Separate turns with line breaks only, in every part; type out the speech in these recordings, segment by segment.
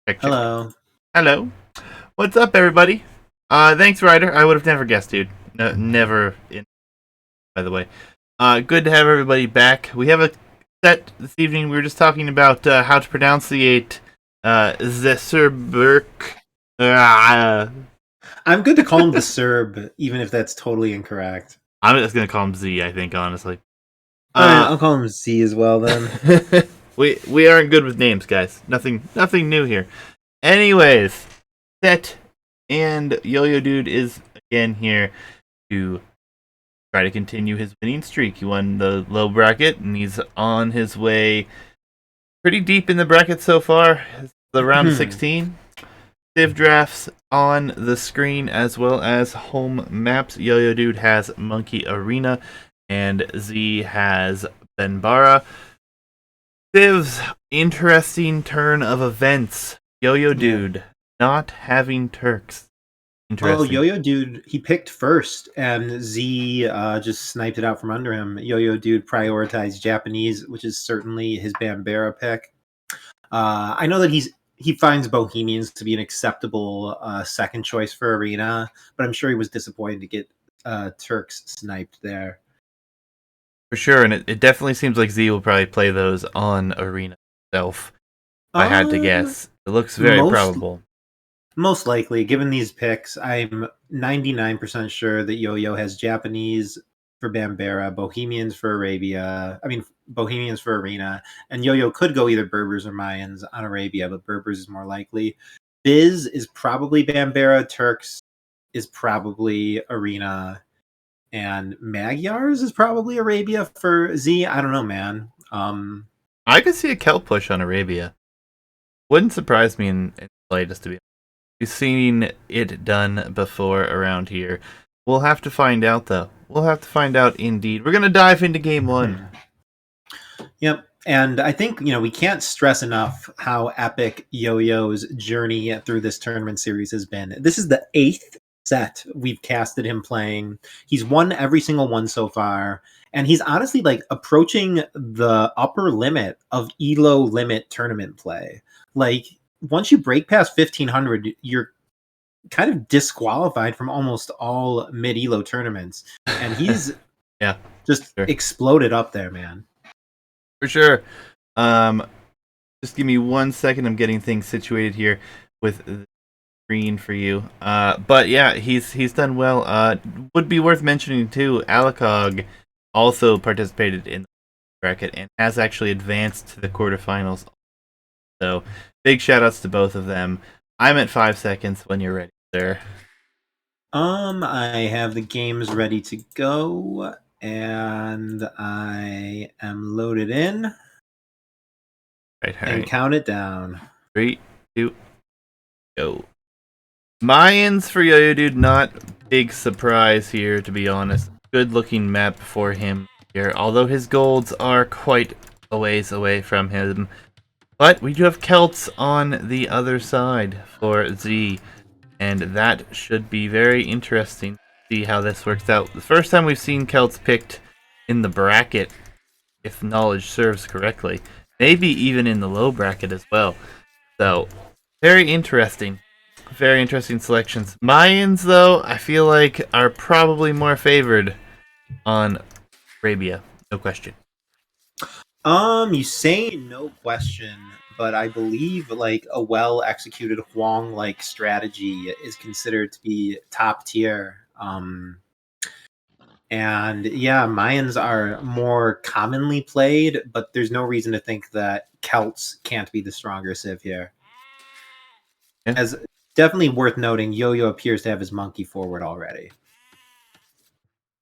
Check, check.
Hello.
Hello. What's up, everybody? Thanks, Ryder. I would have never guessed, dude. No, never. By the way, good to have everybody back. We have a set this evening. We were just talking about how to pronunciate the Sberk.
I'm good to call him the Serb, even if that's totally incorrect.
I'm just gonna call him Z. I think, honestly.
Alright,
Uh,
I'll call him Z as well then.
we aren't good with names, guys. Nothing new here. Anyways, Set and YoYoDude is again here to try to continue his winning streak. He won the low bracket, and he's on his way pretty deep in the bracket so far. The round of 16. Civ drafts on the screen as well as home maps. YoYoDude has Monkey Arena, and Z has Benbara. Civ's interesting turn of events. YoYoDude not having Turks.
Well,
Interesting.
YoYoDude, he picked first, and Z just sniped it out from under him. YoYoDude prioritized Japanese, which is certainly his Bambera pick. I know that he finds Bohemians to be an acceptable second choice for Arena, but I'm sure he was disappointed to get Turks sniped there.
For sure, and it definitely seems like Z will probably play those on Arena itself. If I had to
Uh,
guess. It looks very
most
probable.
Most likely, given these picks, I'm 99% sure that Yo-Yo has Japanese for Bambera, Bohemians for Arabia. I mean, Bohemians for Arena, and Yo-Yo could go either Berbers or Mayans on Arabia, but Berbers is more likely. Biz is probably Bambera, Turks is probably Arena, and Magyars is probably Arabia for Z. I don't know, man.
I could see a Kelp push on Arabia. Wouldn't surprise me in the slightest, to be honest. We've seen it done before around here. We'll have to find out, though. We'll have to find out indeed. We're going to dive into game one.
Yep. And I think, we can't stress enough how epic Yo-Yo's journey through this tournament series has been. This is the 8th set we've casted him playing. He's won every single one so far. And he's honestly like approaching the upper limit of Elo limit tournament play. Like, once you break past 1500, you're kind of disqualified from almost all mid Elo tournaments. And he's
Yeah,
just
sure.
exploded up there, man.
For sure. Just give me 1 second. I'm getting things situated here with the screen for you. But yeah, he's done well. Would be worth mentioning too. Alakog also participated in the bracket and has actually advanced to the quarterfinals. So big shout outs to both of them. I'm at 5 seconds when you're ready, sir.
I have the games ready to go, and I am loaded in.
Right, all
and
right.
count it down.
3, 2, go. Mayans for YoYoDude, not big surprise here, to be honest. Good looking map for him here, although his golds are quite a ways away from him. But we do have Celts on the other side for Z, and that should be very interesting to see how this works out. The first time we've seen Celts picked in the bracket, if knowledge serves correctly. Maybe even in the low bracket as well. So, very interesting. Very interesting selections. Mayans, though, I feel like are probably more favored on Arabia. No question.
You say no question, but I believe like a well executed Huang like strategy is considered to be top tier. And yeah, Mayans are more commonly played, but there's no reason to think that Celts can't be the stronger civ here.
Yeah.
As definitely worth noting, Yo-Yo appears to have his monkey forward already.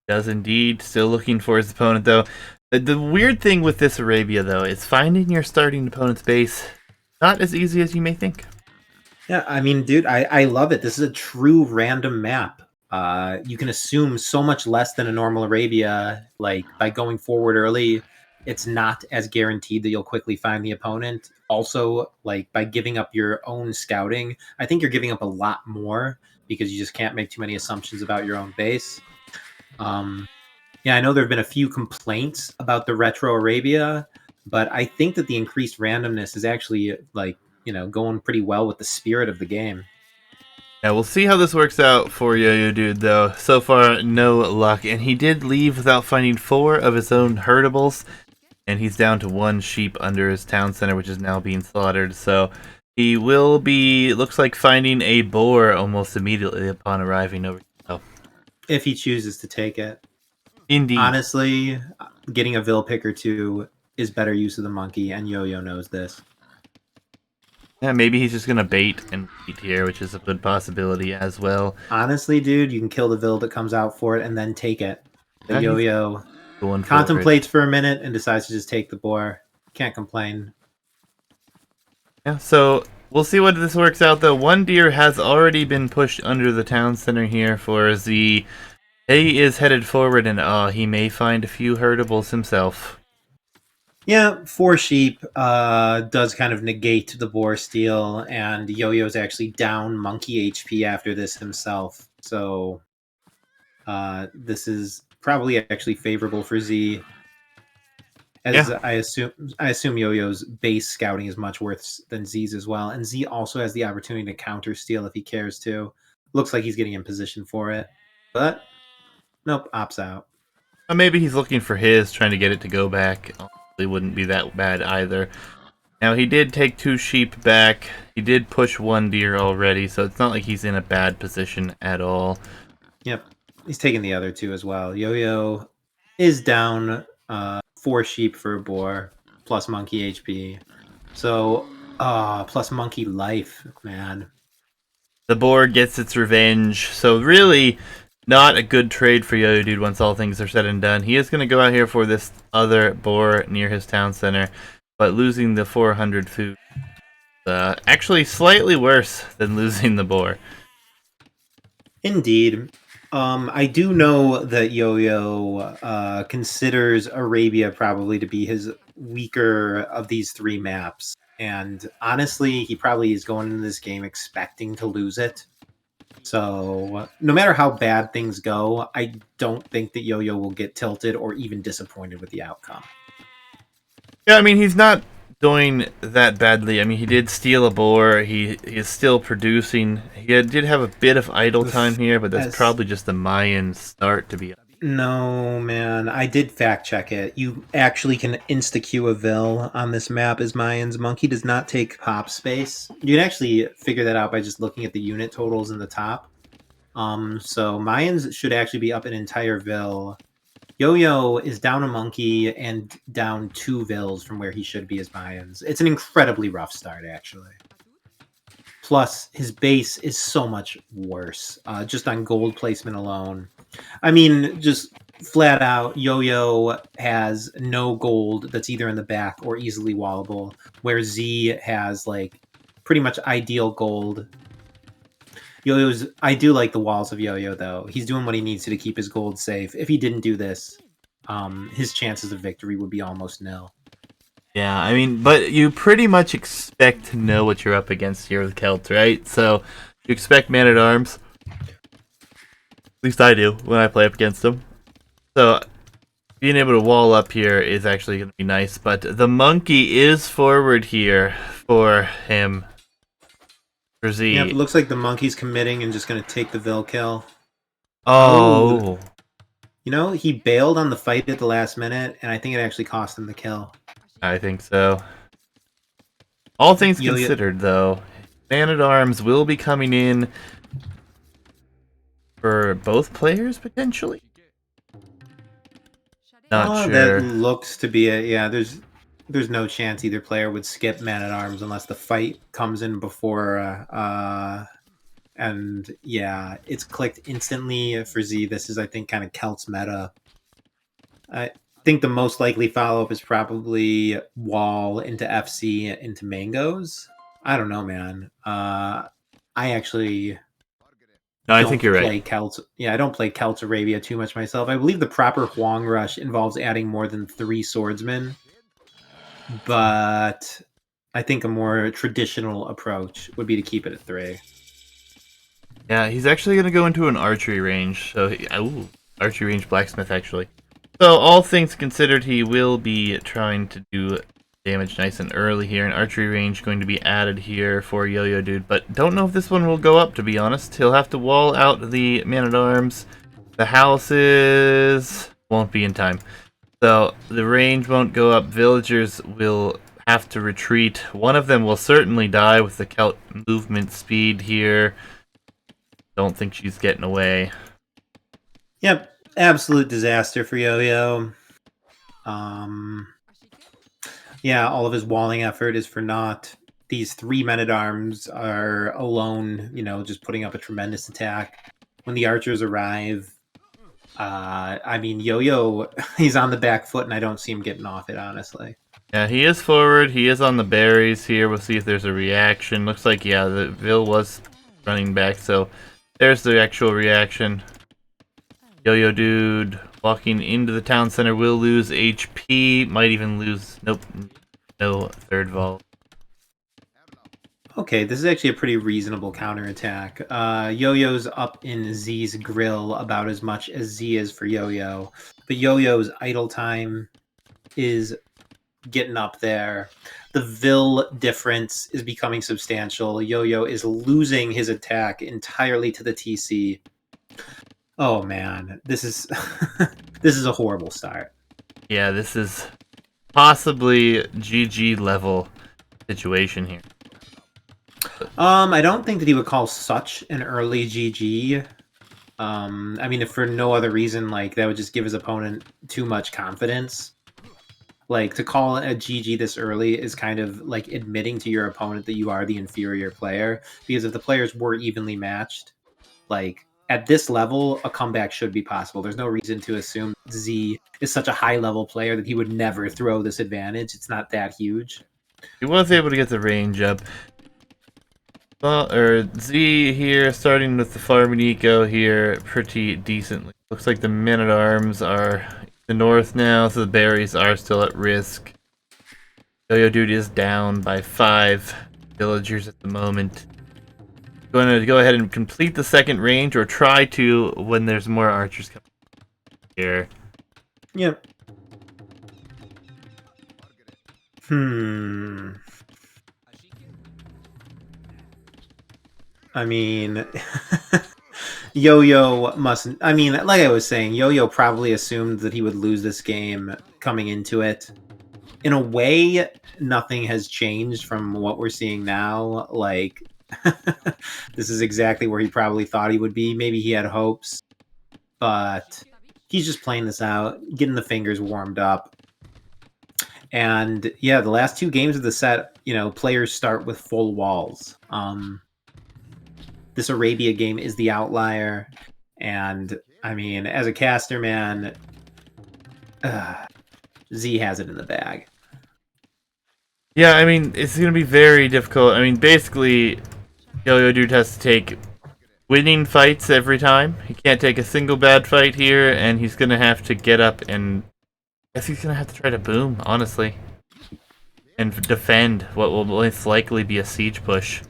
Does indeed. Still looking for his opponent, though. The weird thing with this Arabia, though, is finding your starting opponent's base not as easy as you may think.
Yeah, I mean, dude, I love it. This is a true random map. You can assume so much less than a normal Arabia. Like, by going forward early, it's not as guaranteed that you'll quickly find the opponent. Also, like, by giving up your own scouting, I think you're giving up a lot more because you just can't make too many assumptions about your own base. Yeah, I know there have been a few complaints about the retro Arabia, but I think that the increased randomness is actually like going pretty well with the spirit of the game.
Yeah, we'll see how this works out for YoYoDude, though. So far, no luck. And he did leave without finding 4 of his own herdables. And he's down to 1 sheep under his town center, which is now being slaughtered. So he will be, looks like, finding a boar almost immediately upon arriving over. Oh,
If he chooses to take it.
indeed.
Honestly, getting a Vil pick or 2 is better use of the monkey, and Yo-Yo knows this.
Yeah, maybe he's just going to bait and eat here, which is a good possibility as well.
Honestly, dude, you can kill the Vil that comes out for it and then take it. The Yo-Yo contemplates for a minute and decides to just take the boar. Can't complain.
Yeah, so we'll see what this works out, though. 1 deer has already been pushed under the town center here for Z. He is headed forward, and he may find a few herdables himself.
Yeah, 4 sheep does kind of negate the boar steal, and Yo-Yo's actually down monkey HP after this himself. So this is probably actually favorable for Z. As yeah. I assume Yo-Yo's base scouting is much worse than Z's as well, and Z also has the opportunity to counter steal if he cares to. Looks like he's getting in position for it, but nope, opts out.
Maybe he's looking for his, trying to get it to go back. It wouldn't be that bad either. Now, he did take 2 sheep back. He did push 1 deer already, so it's not like he's in a bad position at all.
Yep, he's taking the other 2 as well. Yo-Yo is down 4 sheep for a boar, plus monkey HP. So, plus monkey life, man.
The boar gets its revenge, so really not a good trade for YoYoDude once all things are said and done. He is going to go out here for this other boar near his town center, but losing the 400 food actually slightly worse than losing the boar.
Indeed. I do know that Yo-Yo considers Arabia probably to be his weaker of these 3 maps. And honestly, he probably is going into this game expecting to lose it. So no matter how bad things go, I don't think that Yo-Yo will get tilted or even disappointed with the outcome.
Yeah, I mean, he's not doing that badly. I mean, he did steal a boar. He is still producing. He did have a bit of idle time here, but that's probably just the Mayan start, to be honest.
No, man. I did fact check it. You actually can insta-queue a Vil on this map as Mayan's. Monkey does not take pop space. You can actually figure that out by just looking at the unit totals in the top. So Mayans should actually be up an entire Vil. Yo-Yo is down a monkey and down 2 Vils from where he should be as Mayans. It's an incredibly rough start, actually. Plus, his base is so much worse, just on gold placement alone. I mean, just flat out, Yo-Yo has no gold that's either in the back or easily wallable, where Z has, like, pretty much ideal gold. Yo-Yo's... I do like the walls of Yo-Yo, though. He's doing what he needs to keep his gold safe. If he didn't do this, his chances of victory would be almost nil.
Yeah, I mean, but you pretty much expect to know what you're up against here with Celt, right? So, you expect Man-at-Arms. At least I do when I play up against them. So, being able to wall up here is actually going to be nice. But the monkey is forward here for him. For Z.
Yeah, it looks like the monkey's committing and just going to take the Vil kill.
Oh.
You know, he bailed on the fight at the last minute, and I think it actually cost him the kill.
I think so. All things considered, though, Man-at-Arms will be coming in for both players, potentially? Not sure.
That looks to be it. Yeah, there's no chance either player would skip Man-at-Arms unless the fight comes in before. And yeah, it's clicked instantly for Z. This is, I think, kind of Celt's meta. I think the most likely follow-up is probably wall into FC into mangoes. I don't know, man. I actually...
No, I think you're right.
I don't play Celt Arabia too much myself. I believe the proper Huang Rush involves adding more than 3 swordsmen. But I think a more traditional approach would be to keep it at 3.
Yeah, he's actually going to go into an archery range. So, archery range blacksmith, actually. So, all things considered, he will be trying to do damage nice and early here. An archery range going to be added here for YoYoDude, but don't know if this one will go up, to be honest. He'll have to wall out the man-at-arms. The houses won't be in time. So the range won't go up. Villagers will have to retreat. One of them will certainly die with the Celt movement speed here. Don't think she's getting away.
Yep, absolute disaster for Yo-Yo. Yeah, all of his walling effort is for naught. These 3 men-at-arms are alone, just putting up a tremendous attack. When the archers arrive, I mean, Yo-Yo, he's on the back foot, and I don't see him getting off it, honestly.
Yeah, he is forward. He is on the berries here. We'll see if there's a reaction. Looks like, yeah, the Vil was running back, so there's the actual reaction. YoYoDude walking into the town center will lose HP. Might even lose... Nope. No third vault.
Okay, this is actually a pretty reasonable counterattack. Yo-Yo's up in Z's grill about as much as Z is for Yo-Yo. But Yo-Yo's idle time is getting up there. The Vil difference is becoming substantial. Yo-Yo is losing his attack entirely to the TC. Oh man, this is this is a horrible start.
Yeah, this is possibly GG level situation here.
I don't think that he would call such an early GG. I mean, if for no other reason, like that would just give his opponent too much confidence. Like to call a GG this early is kind of like admitting to your opponent that you are the inferior player. Because if the players were evenly matched, like at this level, a comeback should be possible. There's no reason to assume Z is such a high level player that he would never throw this advantage. It's not that huge.
He was able to get the range up. Well, or Z here, starting with the farming eco here, pretty decently. Looks like the men-at-arms are the north now, so the berries are still at risk. YoYoDude is down by 5 villagers at the moment. Going to go ahead and complete the second range, or try to when there's more archers coming here.
Yep. I mean, Yo-Yo mustn't... I mean, like I was saying, Yo-Yo probably assumed that he would lose this game coming into it. In a way, nothing has changed from what we're seeing now. Like, this is exactly where he probably thought he would be. Maybe he had hopes, but he's just playing this out, getting the fingers warmed up. And yeah, the last 2 games of the set, players start with full walls. This Arabia game is the outlier, and I mean, as a caster, man, Z has it in the bag.
Yeah, I mean, it's going to be very difficult. I mean, basically, YoYoDude has to take winning fights every time. He can't take a single bad fight here, and he's going to have to get up and... I guess he's going to have to try to boom, honestly. And defend what will most likely be a siege push.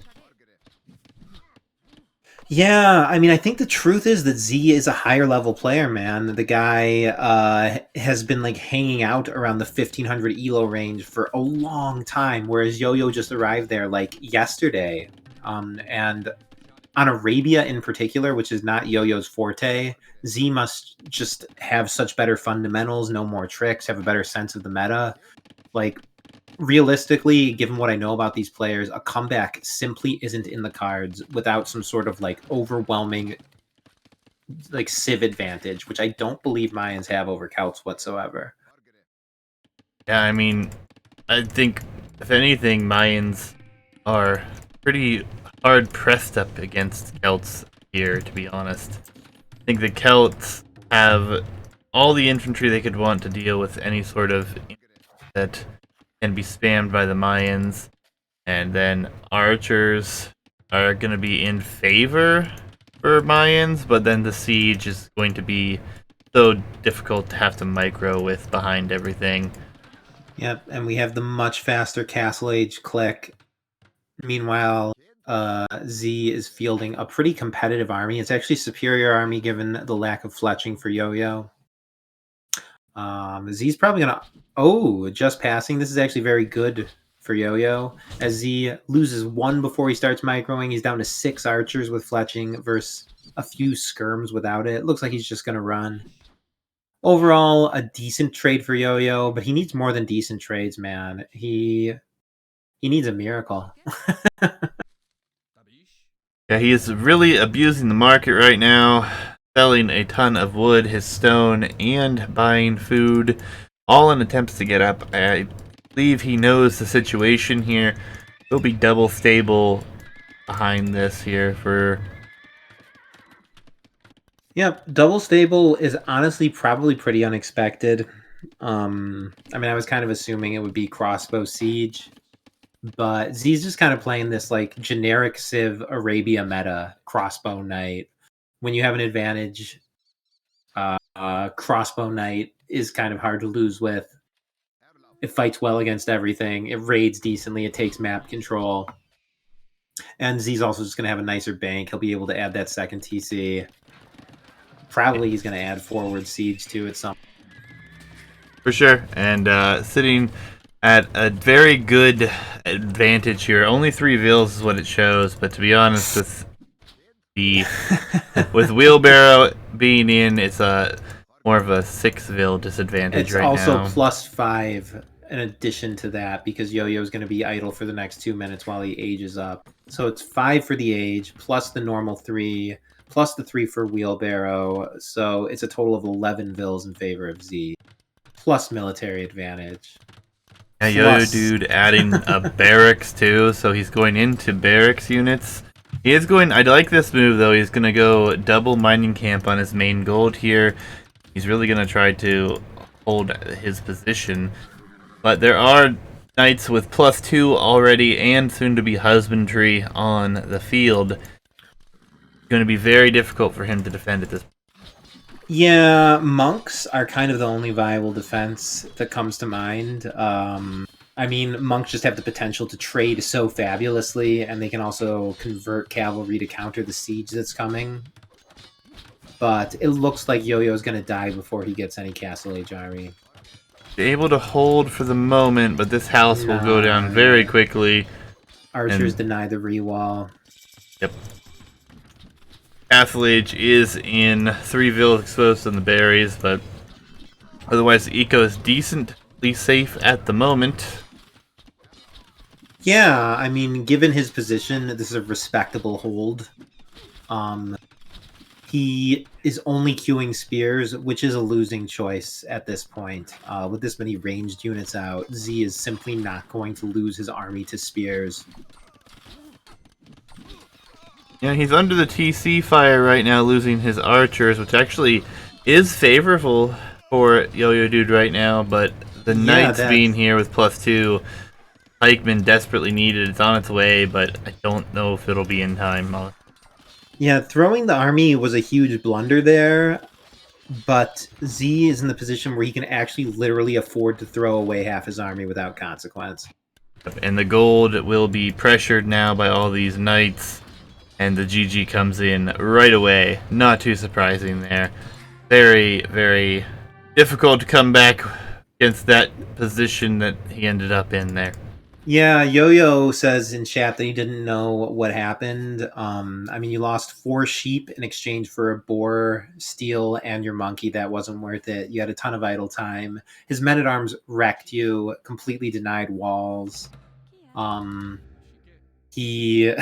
Yeah, I mean, I think the truth is that Z is a higher level player, man. The guy has been like hanging out around the 1500 elo range for a long time, whereas Yo-Yo just arrived there like yesterday. And on Arabia in particular, which is not Yo-Yo's forte, Z must just have such better fundamentals, know more tricks, have a better sense of the meta. Like, realistically, given what I know about these players, a comeback simply isn't in the cards without some sort of like overwhelming like civ advantage, which I don't believe Mayans have over Celts whatsoever.
Yeah, I mean, I think, if anything, Mayans are pretty hard pressed up against Celts here, to be honest. I think the Celts have all the infantry they could want to deal with any sort of that can be spammed by the Mayans, and then archers are going to be in favor for Mayans, but then the siege is going to be so difficult to have to micro with behind everything.
Yep, and we have the much faster Castle Age click. Meanwhile, Z is fielding a pretty competitive army. It's actually superior army given the lack of fletching for Yo-Yo. Z's probably gonna. Oh, just passing. This is actually very good for Yo-Yo. As Z loses one before he starts microing, he's down to 6 archers with fletching versus a few skirms without it. Looks like he's just gonna run. Overall, a decent trade for Yo-Yo, but he needs more than decent trades, man. He needs a miracle.
Yeah, he is really abusing the market right now, selling a ton of wood, his stone, and buying food, all in attempts to get up. I believe he knows the situation here. He'll be double stable behind this here for...
Yep, double stable is honestly probably pretty unexpected. I mean, I was kind of assuming it would be crossbow siege, but Z's just kind of playing this like generic Civ Arabia meta crossbow knight. When you have an advantage, crossbow knight is kind of hard to lose with. It fights well against everything. It raids decently. It takes map control. And Z's also just going to have a nicer bank. He'll be able to add that second TC. Probably he's going to add forward siege too at some.
For sure, and sitting at a very good advantage here. Only 3 vills is what it shows, but to be honest, with the with wheelbarrow being in, it's a more of a 6 vil disadvantage
It's
right
also
now.
+5 in addition to that because Yo-Yo is going to be idle for the next 2 minutes while he ages up. So it's 5 for the age plus the normal 3 plus the 3 for wheelbarrow. So it's a total of 11 vills in favor of Z plus military advantage.
Yeah,
Plus,
YoYoDude adding a barracks too, so he's going into barracks units. He is going. I like this move though. He's gonna go double mining camp on his main gold here. He's really gonna try to hold his position. But there are knights with +2 already and soon to be husbandry on the field. It's going to be very difficult for him to defend at this point.
yeah, monks are kind of the only viable defense that comes to mind. I mean, monks just have the potential to trade so fabulously, and they can also convert cavalry to counter the siege that's coming. But it looks like Yo-Yo is going to die before he gets any Castle Age army.
Able to hold for the moment, but this house will go down very quickly.
Archers deny the rewall.
Yep. Castle Age is in 3 villas exposed on the berries, but otherwise the eco is decently safe at the moment.
Yeah, I mean, given his position, this is a respectable hold. He is only queuing spears, which is a losing choice at this point. With this many ranged units out, Z is simply not going to lose his army to spears.
Yeah, he's under the TC fire right now, losing his archers, which actually is favorable for YoYoDude right now, but the knights being here with +2, pikemen desperately needed. It's on its way, but I don't know if it'll be in time.
Yeah, throwing the army was a huge blunder there, but Z is in the position where he can actually literally afford to throw away half his army without consequence.
And the gold will be pressured now by all these knights, and the GG comes in right away. Not too surprising there. Very, very difficult to come back against that position that he ended up in there.
Yeah, Yo-Yo says in chat that he didn't know what happened. I mean, you lost 4 sheep in exchange for a boar, steel, and your monkey. That wasn't worth it. You had a ton of idle time. His men-at-arms wrecked you, completely denied walls. He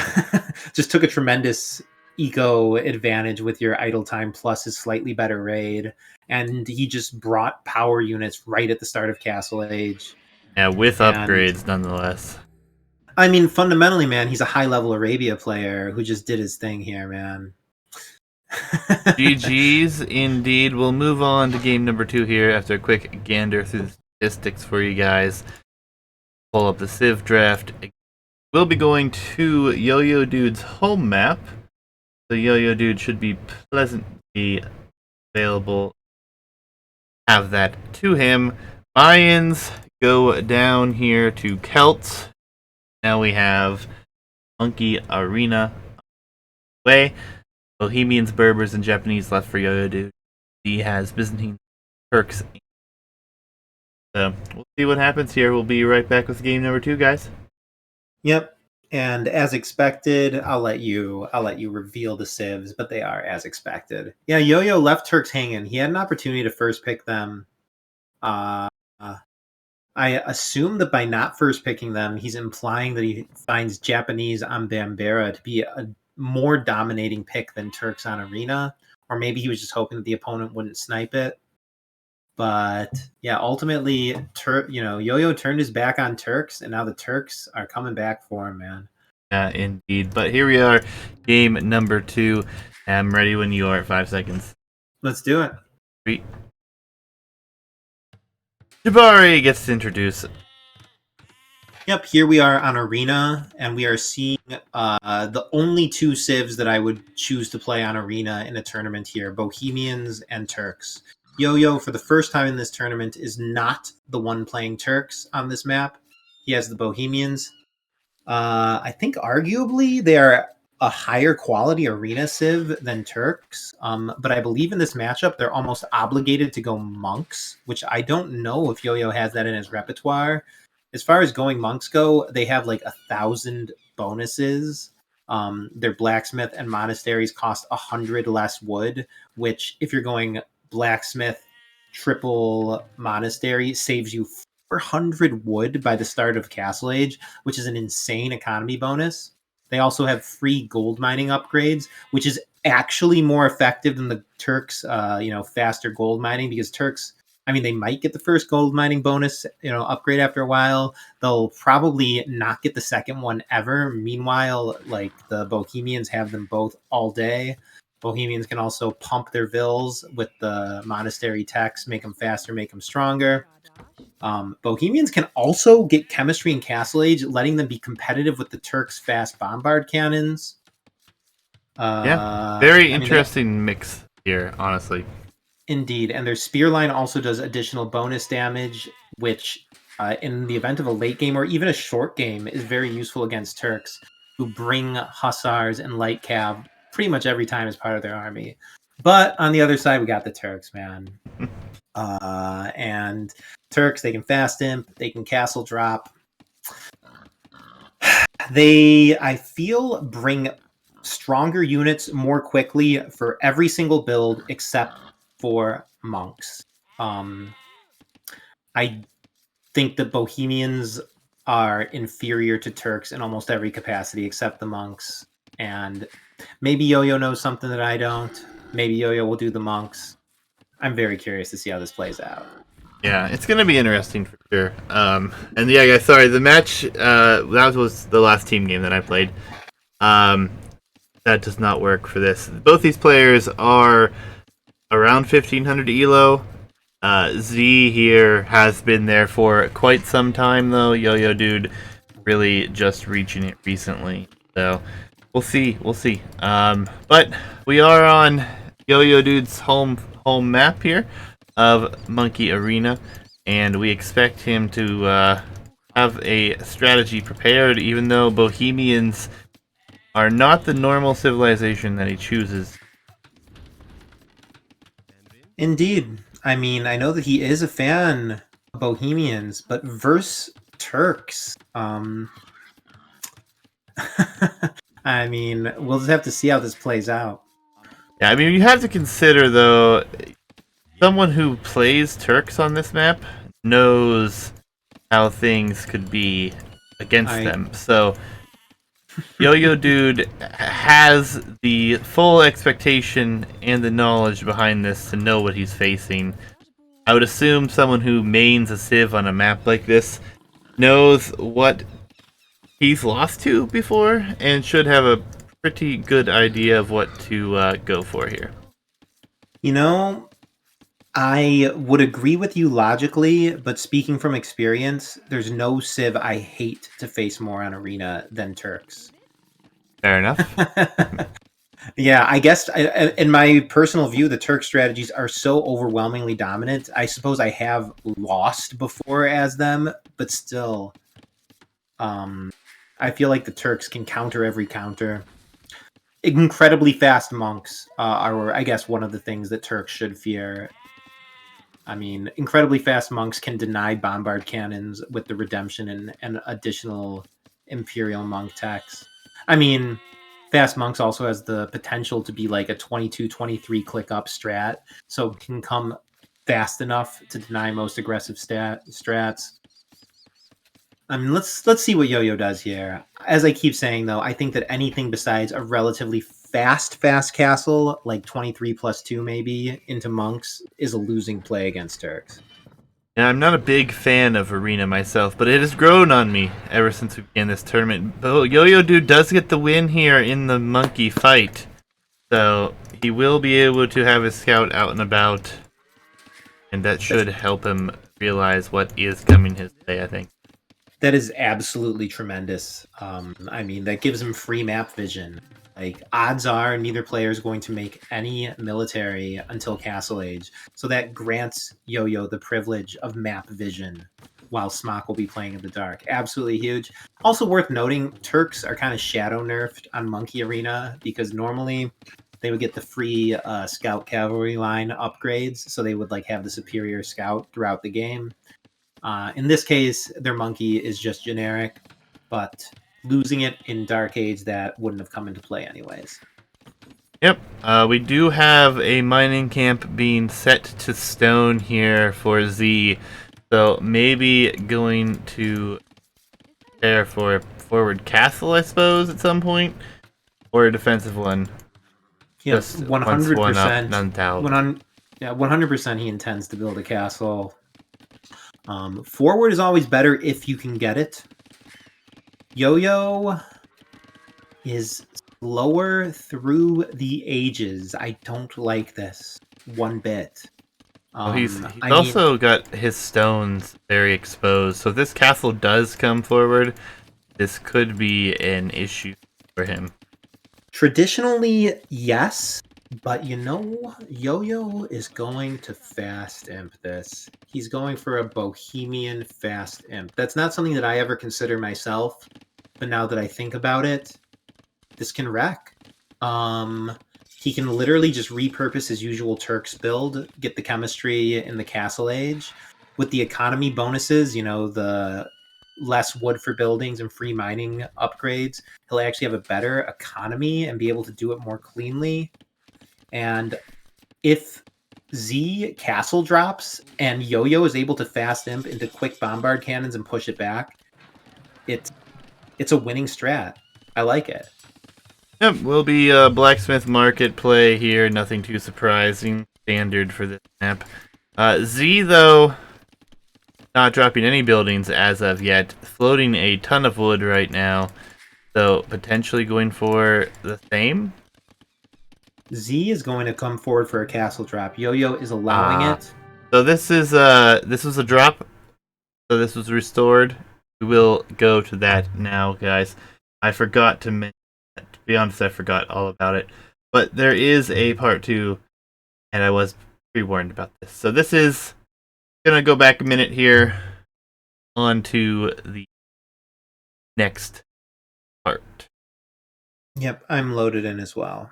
just took a tremendous eco advantage with your idle time plus his slightly better raid, and he just brought power units right at the start of Castle Age.
Yeah, with upgrades nonetheless.
I mean, fundamentally, man, he's a high-level Arabia player who just did his thing here, man.
GG's indeed. We'll move on to game number 2 here after a quick gander through the statistics for you guys. Pull up the Civ draft. We'll be going to YoYoDude's home map. So YoYoDude should be pleasantly available. Have that to him. Mayans go down here to Celts. Now we have Monkey Arena way. Bohemians, Berbers, and Japanese left for YoYoDude. He has Byzantine, Turks, So we'll see what happens here. We'll be right back with game number 2, guys.
Yep. And as expected, I'll let you reveal the civs, but they are as expected. Yeah, Yo-Yo left Turks hanging. He had an opportunity to first pick them. Uh, I assume that by not first picking them, he's implying that he finds Japanese on Bambera to be a more dominating pick than Turks on Arena, or maybe he was just hoping that the opponent wouldn't snipe it. But yeah, ultimately, Yo-Yo turned his back on Turks, and now the Turks are coming back for him, man.
Indeed. But here we are, game number 2. I'm ready when you are at 5 seconds.
Let's do it.
3. Jabari gets to introduce.
Yep, here we are on Arena, and we are seeing the only 2 civs that I would choose to play on Arena in a tournament here, Bohemians and Turks. Yo-Yo, for the first time in this tournament, is not the one playing Turks on this map. He has the Bohemians. I think arguably they are a higher quality Arena civ than Turks, but I believe in this matchup they're almost obligated to go Monks, which I don't know if Yo-Yo has that in his repertoire. As far as going Monks go, they have like 1,000 bonuses. Their blacksmith and monasteries cost 100 less wood, which if you're going blacksmith triple monastery saves you 400 wood by the start of Castle Age, which is an insane economy bonus. They also have free gold mining upgrades, which is actually more effective than the Turks, faster gold mining, because Turks, I mean, they might get the first gold mining bonus, upgrade after a while. They'll probably not get the second one ever. Meanwhile, like the Bohemians have them both all day. Bohemians can also pump their vills with the monastery techs, make them faster, make them stronger. Bohemians can also get chemistry in Castle Age, letting them be competitive with the Turks' fast bombard cannons.
Very interesting mix here, honestly.
Indeed, and their spear line also does additional bonus damage, which in the event of a late game or even a short game is very useful against Turks, who bring hussars and light cav pretty much every time as part of their army. But on the other side, we got the Turks, man. And Turks, they can fast imp, they can castle drop. They, I feel, bring stronger units more quickly for every single build except for monks. I think the Bohemians are inferior to Turks in almost every capacity except the monks. And maybe Yo-Yo knows something that I don't. Maybe Yo-Yo will do the monks. I'm very curious to see how this plays out.
Yeah, it's going to be interesting for sure. And yeah, guys, sorry, the match, that was the last team game that I played. That does not work for this. Both these players are around 1500 elo. Z here has been there for quite some time, though. YoYoDude really just reaching it recently. So we'll see. But we are on YoYoDude's home map here of Monkey Arena, and we expect him to have a strategy prepared, even though Bohemians are not the normal civilization that he chooses.
Indeed. I mean, I know that he is a fan of Bohemians, but versus Turks, I mean, we'll just have to see how this plays out.
Yeah, I mean, you have to consider, though, someone who plays Turks on this map knows how things could be against them. So YoYoDude has the full expectation and the knowledge behind this to know what he's facing. I would assume someone who mains a civ on a map like this knows what he's lost to before and should have a pretty good idea of what to go for here.
You know, I would agree with you logically, but speaking from experience, there's no civ I hate to face more on Arena than Turks.
Fair enough.
Yeah, I guess in my personal view, the Turk strategies are so overwhelmingly dominant. I suppose I have lost before as them, but still, I feel like the Turks can counter every counter. Incredibly fast monks are, I guess, one of the things that Turks should fear. I mean, incredibly fast monks can deny bombard cannons with the redemption and additional imperial monk techs. I mean, fast monks also has the potential to be like a 22-23 click up strat, so can come fast enough to deny most aggressive strats. I mean, let's see what Yo-Yo does here. As I keep saying, though, I think that anything besides a relatively fast castle, like 23+2 maybe, into monks, is a losing play against Turks.
And I'm not a big fan of Arena myself, but it has grown on me ever since we began this tournament. But YoYoDude does get the win here in the monkey fight. So he will be able to have his scout out and about. And that should help him realize what is coming his way, I think.
That is absolutely tremendous. I mean, that gives him free map vision. Like, odds are neither player is going to make any military until Castle Age. So that grants Yo-Yo the privilege of map vision while Smock will be playing in the dark. Absolutely huge. Also worth noting, Turks are kind of shadow nerfed on Monkey Arena because normally they would get the free Scout Cavalry line upgrades. So they would like have the superior Scout throughout the game. In this case, their monkey is just generic, but losing it in Dark Age, that wouldn't have come into play anyways.
Yep, we do have a mining camp being set to stone here for Z. So maybe going to prepare for a forward castle, I suppose, at some point, or a defensive one.
Yeah,
Just once one up, none out.
100%. He intends to build a castle. Forward is always better if you can get it. Yo-Yo is slower through the ages. I don't like this one bit.
He's also got his stones very exposed. So if this castle does come forward, this could be an issue for him.
Traditionally, yes, but you know, Yo-Yo is going to fast imp this. He's going for a bohemian fast imp. That's not something that I ever consider myself, but now that I think about it, this can wreck. He can literally just repurpose his usual Turks build, get the chemistry in the Castle Age. With the economy bonuses, you know, the less wood for buildings and free mining upgrades, he'll actually have a better economy and be able to do it more cleanly. And if Z castle drops and Yo-Yo is able to fast imp into quick bombard cannons and push it back, it's a winning strat. I like it.
Yep, will be a blacksmith market play here. Nothing too surprising. Standard for this map. Z, though, not dropping any buildings as of yet. Floating a ton of wood right now. So, potentially going for the same?
Z is going to come forward for a castle drop. Yo-Yo is allowing it.
So this was a drop. So this was restored. We will go to that now, guys. I forgot to mention that. To be honest, I forgot all about it. But there is a part 2, and I was pre-warned about this. So this is gonna go back a minute here on to the next part.
Yep, I'm loaded in as well.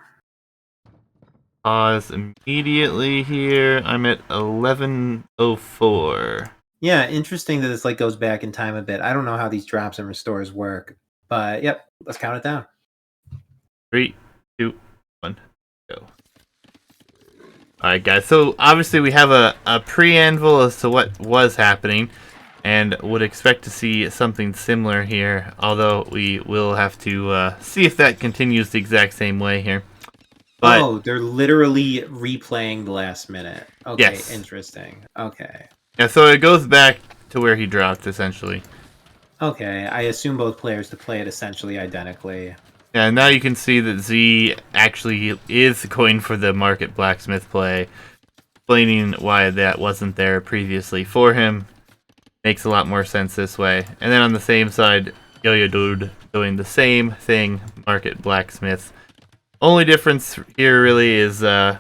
Pause immediately here. I'm at 11:04.
Yeah, interesting that this like goes back in time a bit. I don't know how these drops and restores work, but yep, let's count it down.
3, 2, 1, go. Alright, guys, so obviously we have a preamble as to what was happening, and would expect to see something similar here, although we will have to see if that continues the exact same way here. But,
oh, they're literally replaying the last minute. Okay,
yes.
Interesting. Okay.
Yeah, so it goes back to where he dropped, essentially.
Okay, I assume both players to play it essentially identically.
Yeah, now you can see that Z actually is going for the market blacksmith play, explaining why that wasn't there previously for him. Makes a lot more sense this way. And then on the same side, YoYoDude doing the same thing, market blacksmith. Only difference here really is Z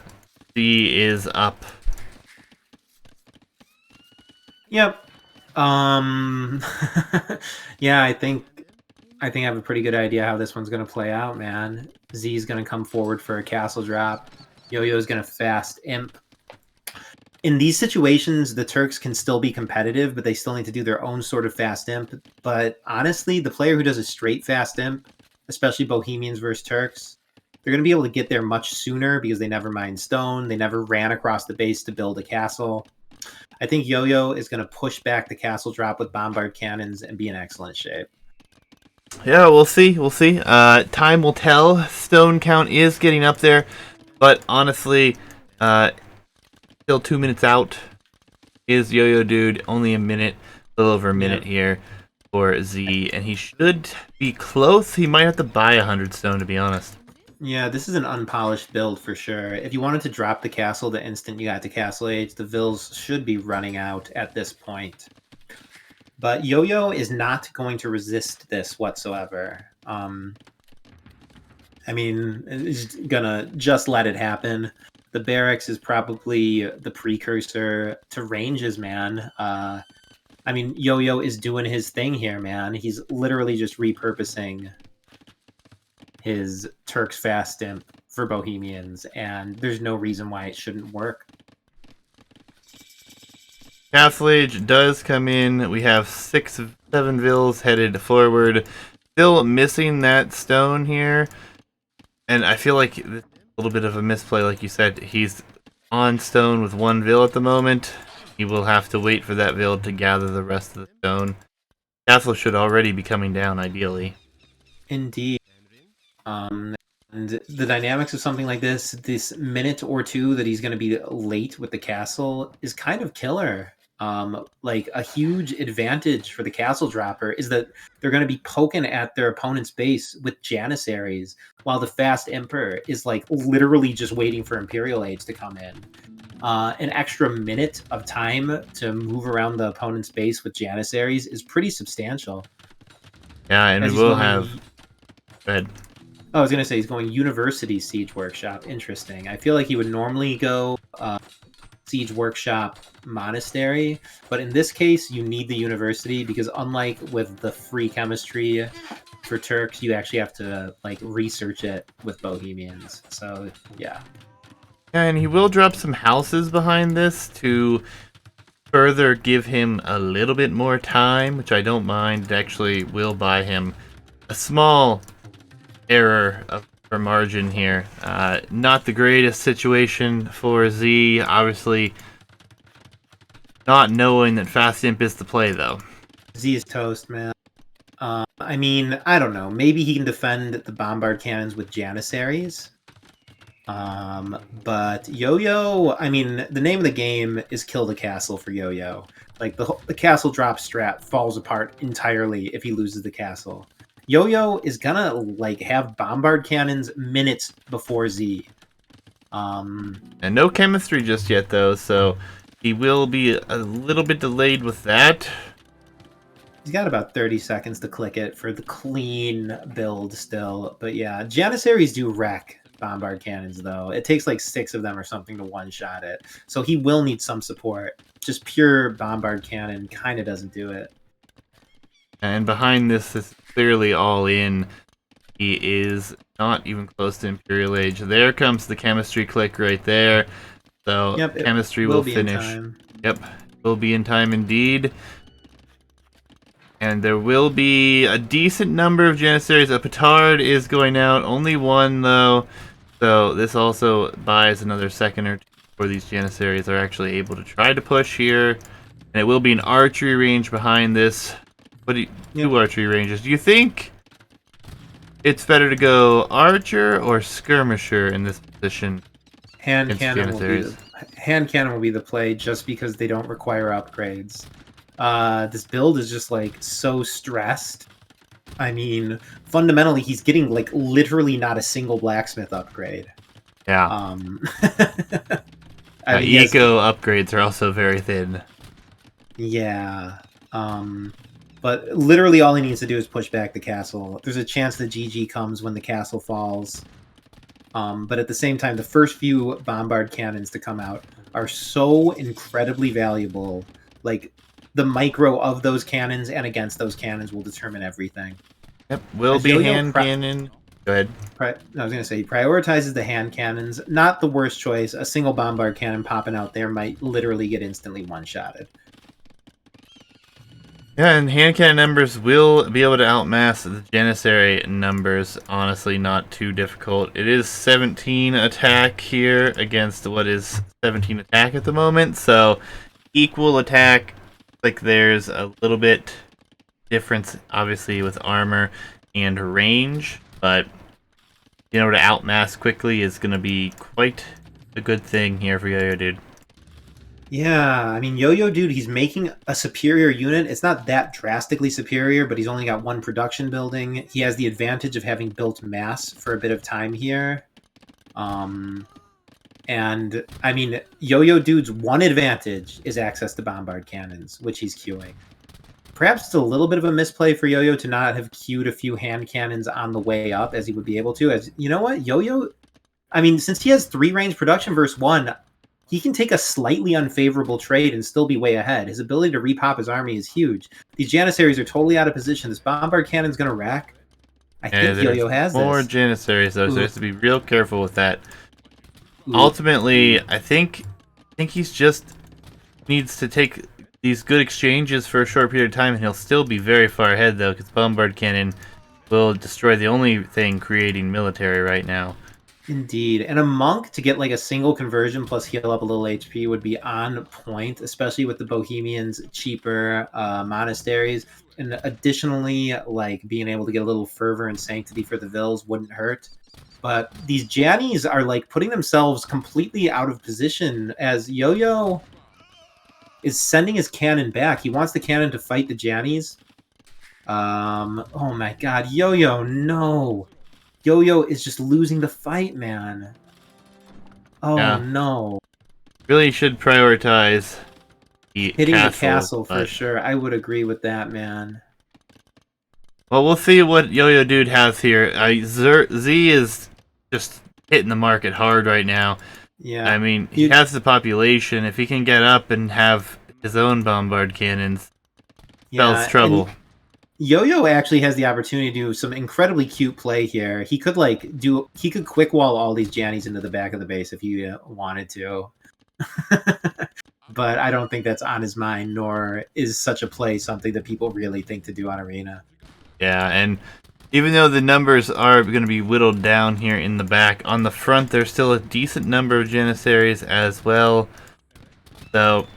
is up.
Yep. Yeah, I think I have a pretty good idea how this one's gonna play out, man. Z is gonna come forward for a castle drop. Yo-Yo is gonna fast imp. in these situations, the Turks can still be competitive, but they still need to do their own sort of fast imp. But honestly, the player who does a straight fast imp, especially Bohemians versus Turks, they're going to be able to get there much sooner because they never mined stone. They never ran across the base to build a castle. I think Yo-Yo is going to push back the castle drop with bombard cannons and be in excellent shape.
Yeah, we'll see. We'll see. Time will tell. Stone count is getting up there, but honestly, still 2 minutes out. Is YoYoDude only a minute, a little over a minute here for Z, and he should be close. He might have to buy 100 stone, to be honest.
Yeah, this is an unpolished build for sure. If you wanted to drop the castle the instant you got to Castle Age, the Vils should be running out at this point. But Yo-Yo is not going to resist this whatsoever. I mean, he's gonna just let it happen. The barracks is probably the precursor to ranges, man. I mean, Yo-Yo is doing his thing here, man. He's literally just repurposing his Turks fast imp for Bohemians, and there's no reason why it shouldn't work.
Castle Age does come in. We have 6 of 7 Vils headed forward. Still missing that stone here. And I feel like a little bit of a misplay, like you said. He's on stone with 1 Vil at the moment. He will have to wait for that Vil to gather the rest of the stone. Castle should already be coming down, ideally.
Indeed. And the dynamics of something like this minute or two that he's going to be late with the castle is kind of killer. Like a huge advantage for the castle dropper is that they're going to be poking at their opponent's base with Janissaries, while the fast Emperor is like literally just waiting for Imperial Age to come in. An extra minute of time to move around the opponent's base with Janissaries is pretty substantial.
Yeah, and we will have... Go ahead.
I was going to say he's going University Siege Workshop. Interesting. I feel like he would normally go Siege Workshop Monastery, but in this case, you need the University because unlike with the free chemistry for Turks, you actually have to like research it with Bohemians. So, yeah.
And he will drop some houses behind this to further give him a little bit more time, which I don't mind. It actually will buy him a small error for margin here. Not the greatest situation for Z. Obviously, not knowing that Fast Imp is the play, though.
Z is toast, man. I mean, I don't know. Maybe he can defend the bombard cannons with Janissaries. But Yo-Yo, I mean, the name of the game is kill the castle for Yo-Yo. Like, the castle drop strat falls apart entirely if he loses the castle. Yo-Yo is gonna, like, have bombard cannons minutes before Z.
And no chemistry just yet, though, so he will be a little bit delayed with that.
He's got about 30 seconds to click it for the clean build still. But yeah, Janissaries do wreck bombard cannons, though. It takes like 6 of them or something to one-shot it. So he will need some support. Just pure bombard cannon kind of doesn't do it.
And behind this is clearly all in. He is not even close to Imperial Age. There comes the chemistry click right there. So
yep,
chemistry will finish. Yep, will be in time indeed. And there will be a decent number of Janissaries. A Petard is going out. Only 1, though. So this also buys another second or 2 before these Janissaries are actually able to try to push here. And it will be an archery range behind this. What do you... Two archery ranges. Do you think it's better to go archer or skirmisher in this position?
Hand cannon will be the play just because they don't require upgrades. This build is just like so stressed. I mean, fundamentally, he's getting like literally not a single blacksmith upgrade.
Yeah.
I mean,
eco upgrades are also very thin.
Yeah. But literally all he needs to do is push back the castle. There's a chance the GG comes when the castle falls. But at the same time, the first few bombard cannons to come out are so incredibly valuable. Like, the micro of those cannons and against those cannons will determine everything.
Yep, will be hand cannon. Go ahead.
I was going to say, he prioritizes the hand cannons. Not the worst choice. A single bombard cannon popping out there might literally get instantly one-shotted.
Yeah, and hand cannon numbers will be able to outmass the Janissary numbers. Honestly, not too difficult. It is 17 attack here against what is 17 attack at the moment, so equal attack. Like there's a little bit difference, obviously, with armor and range, but being able to outmass quickly is going to be quite a good thing here for YoYoDude.
Yeah, I mean, YoYoDude, he's making a superior unit. It's not that drastically superior, but he's only got one production building. He has the advantage of having built mass for a bit of time here. And, I mean, YoYoDude's one advantage is access to bombard cannons, which he's queuing. Perhaps it's a little bit of a misplay for YoYo to not have queued a few hand cannons on the way up, as he would be able to. As you know what, YoYo, I mean, since he has 3-range production versus 1, he can take a slightly unfavorable trade and still be way ahead. His ability to repop his army is huge. These Janissaries are totally out of position. This bombard cannon's going to rack. I think YoYo has
more
this.
Janissaries, though, so he has to be real careful with that. Ultimately, I think he's just needs to take these good exchanges for a short period of time, and he'll still be very far ahead, though, because bombard cannon will destroy the only thing creating military right now.
Indeed. And a monk to get like a single conversion plus heal up a little HP would be on point, especially with the Bohemians' cheaper monasteries. And additionally, like being able to get a little fervor and sanctity for the Vils wouldn't hurt. But these Jannies are like putting themselves completely out of position as YoYo is sending his cannon back. He wants the cannon to fight the Jannies. Oh my god, YoYo, no. YoYo is just losing the fight, man. Oh yeah. No.
Really should prioritize
hitting the castle for sure. I would agree with that, man.
Well, we'll see what YoYoDude has here. Z is just hitting the market hard right now.
Yeah.
I mean, he has the population. If he can get up and have his own bombard cannons, spells trouble.
YoYo actually has the opportunity to do some incredibly cute play here. He could he could quick wall all these Jannies into the back of the base if he wanted to. But I don't think that's on his mind, nor is such a play something that people really think to do on Arena.
Yeah, and even though the numbers are going to be whittled down here in the back, on the front there's still a decent number of Janissaries as well. So,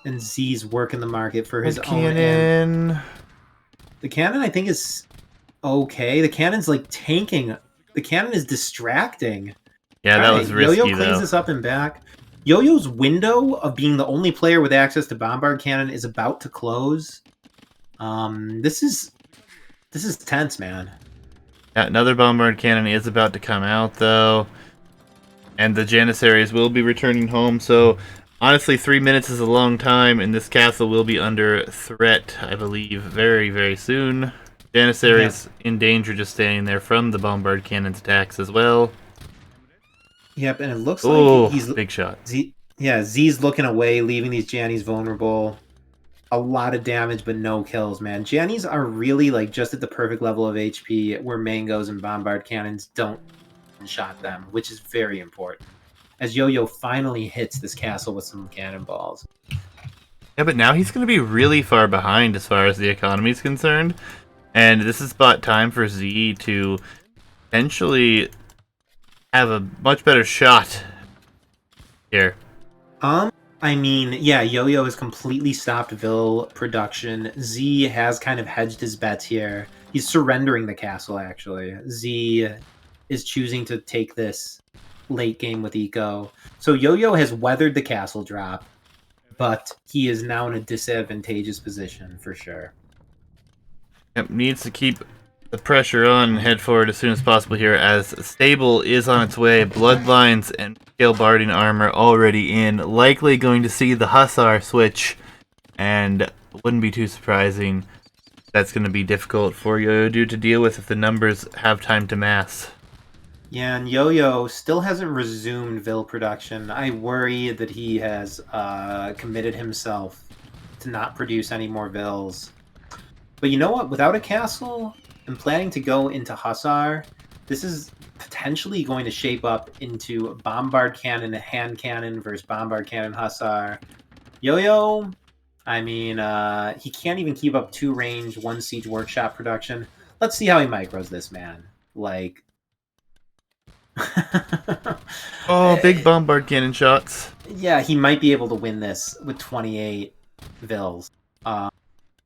and Z's working the market for his
cannon.
Own. The cannon, I think, is okay. The cannon's like tanking. The cannon is distracting.
Yeah, that was risky,
YoYo cleans this up and back. YoYo's window of being the only player with access to bombard cannon is about to close. This is tense, man.
Yeah, another bombard cannon is about to come out, though. And the Janissaries will be returning home, so honestly, 3 minutes is a long time, and this castle will be under threat, I believe, very, very soon. Janissaries in danger just standing there from the bombard cannon's attacks as well.
Yep, and it looks like he's...
big shot.
Z's looking away, leaving these Jannies vulnerable. A lot of damage, but no kills, man. Jannies are really like just at the perfect level of HP where Mangoes and bombard cannons don't shot them, which is very important. As YoYo finally hits this castle with some cannonballs.
Yeah, but now he's going to be really far behind as far as the economy is concerned. And this is about time for Z to potentially have a much better shot here.
I mean, yeah, YoYo has completely stopped Vil production. Z has kind of hedged his bets here. He's surrendering the castle, actually. Z is choosing to take this late game with Eco. So YoYo has weathered the castle drop, but he is now in a disadvantageous position for sure.
Yep, needs to keep the pressure on and head forward as soon as possible here, as Stable is on its way. Bloodlines and Scale Barding armor already in. Likely going to see the Hussar switch, and wouldn't be too surprising. That's going to be difficult for YoYoDude to deal with if the numbers have time to mass.
Yeah, and YoYo still hasn't resumed Vil production. I worry that he has committed himself to not produce any more Vils. But you know what? Without a castle, I'm planning to go into Hussar. This is potentially going to shape up into Bombard Cannon, Hand Cannon versus Bombard Cannon Hussar. Yo-Yo, I mean, he can't even keep up 2 range, 1 Siege Workshop production. Let's see how he micros this, man. Like...
Oh, big bombard cannon shots.
Yeah, he might be able to win this with 28 Vils. A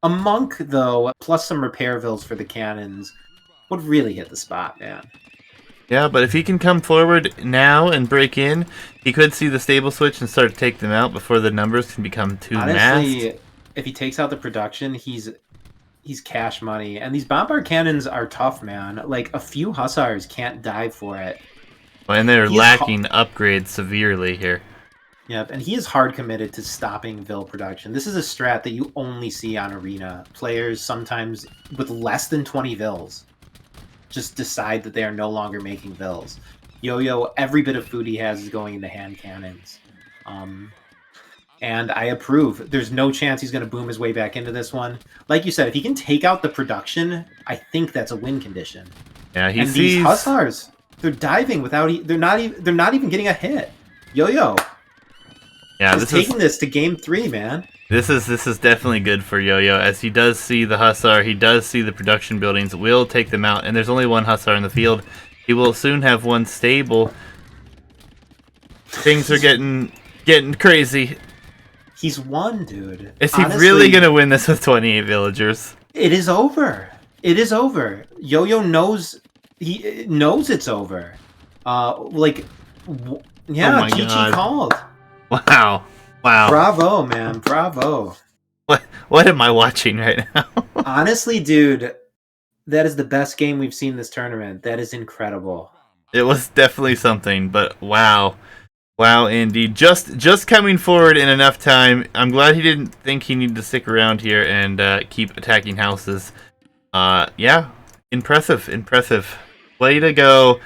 Monk, though, plus some repair Vils for the cannons, would really hit the spot, man.
Yeah, but if he can come forward now and break in, he could see the stable switch and start to take them out before the numbers can become too
Honestly,
massed.
if he takes out the production, he's cash money. And these Bombard Cannons are tough, man. Like, a few Hussars can't dive for it.
And they're lacking upgrades severely here.
Yep, and he is hard committed to stopping Vil production. This is a strat that you only see on Arena. Players sometimes with less than 20 Vils just decide that they are no longer making Vils. Yo-Yo, every bit of food he has is going into hand cannons. And I approve. There's no chance he's going to boom his way back into this one. Like you said, if he can take out the production, I think that's a win condition.
Yeah, he
and
sees
these Hussars, they're diving without. They're not even getting a hit. Yo-Yo.
Yeah,
He's taking this to game 3, man.
This is definitely good for Yo-Yo, as he does see the Hussar, he does see the production buildings, will take them out, and there's only one Hussar in the field. He will soon have one stable. Things are getting crazy.
He's won, dude.
Is he really gonna win this with 28 villagers?
It is over. It is over. Yo-Yo knows. He knows it's over. Yeah,
Oh
GG called.
Wow. Wow.
Bravo, man. Bravo.
What am I watching right now?
Honestly, dude, that is the best game we've seen this tournament. That is incredible.
It was definitely something, but wow. Wow, indeed. Just coming forward in enough time. I'm glad he didn't think he needed to stick around here and keep attacking houses. Yeah. Impressive. Way to go.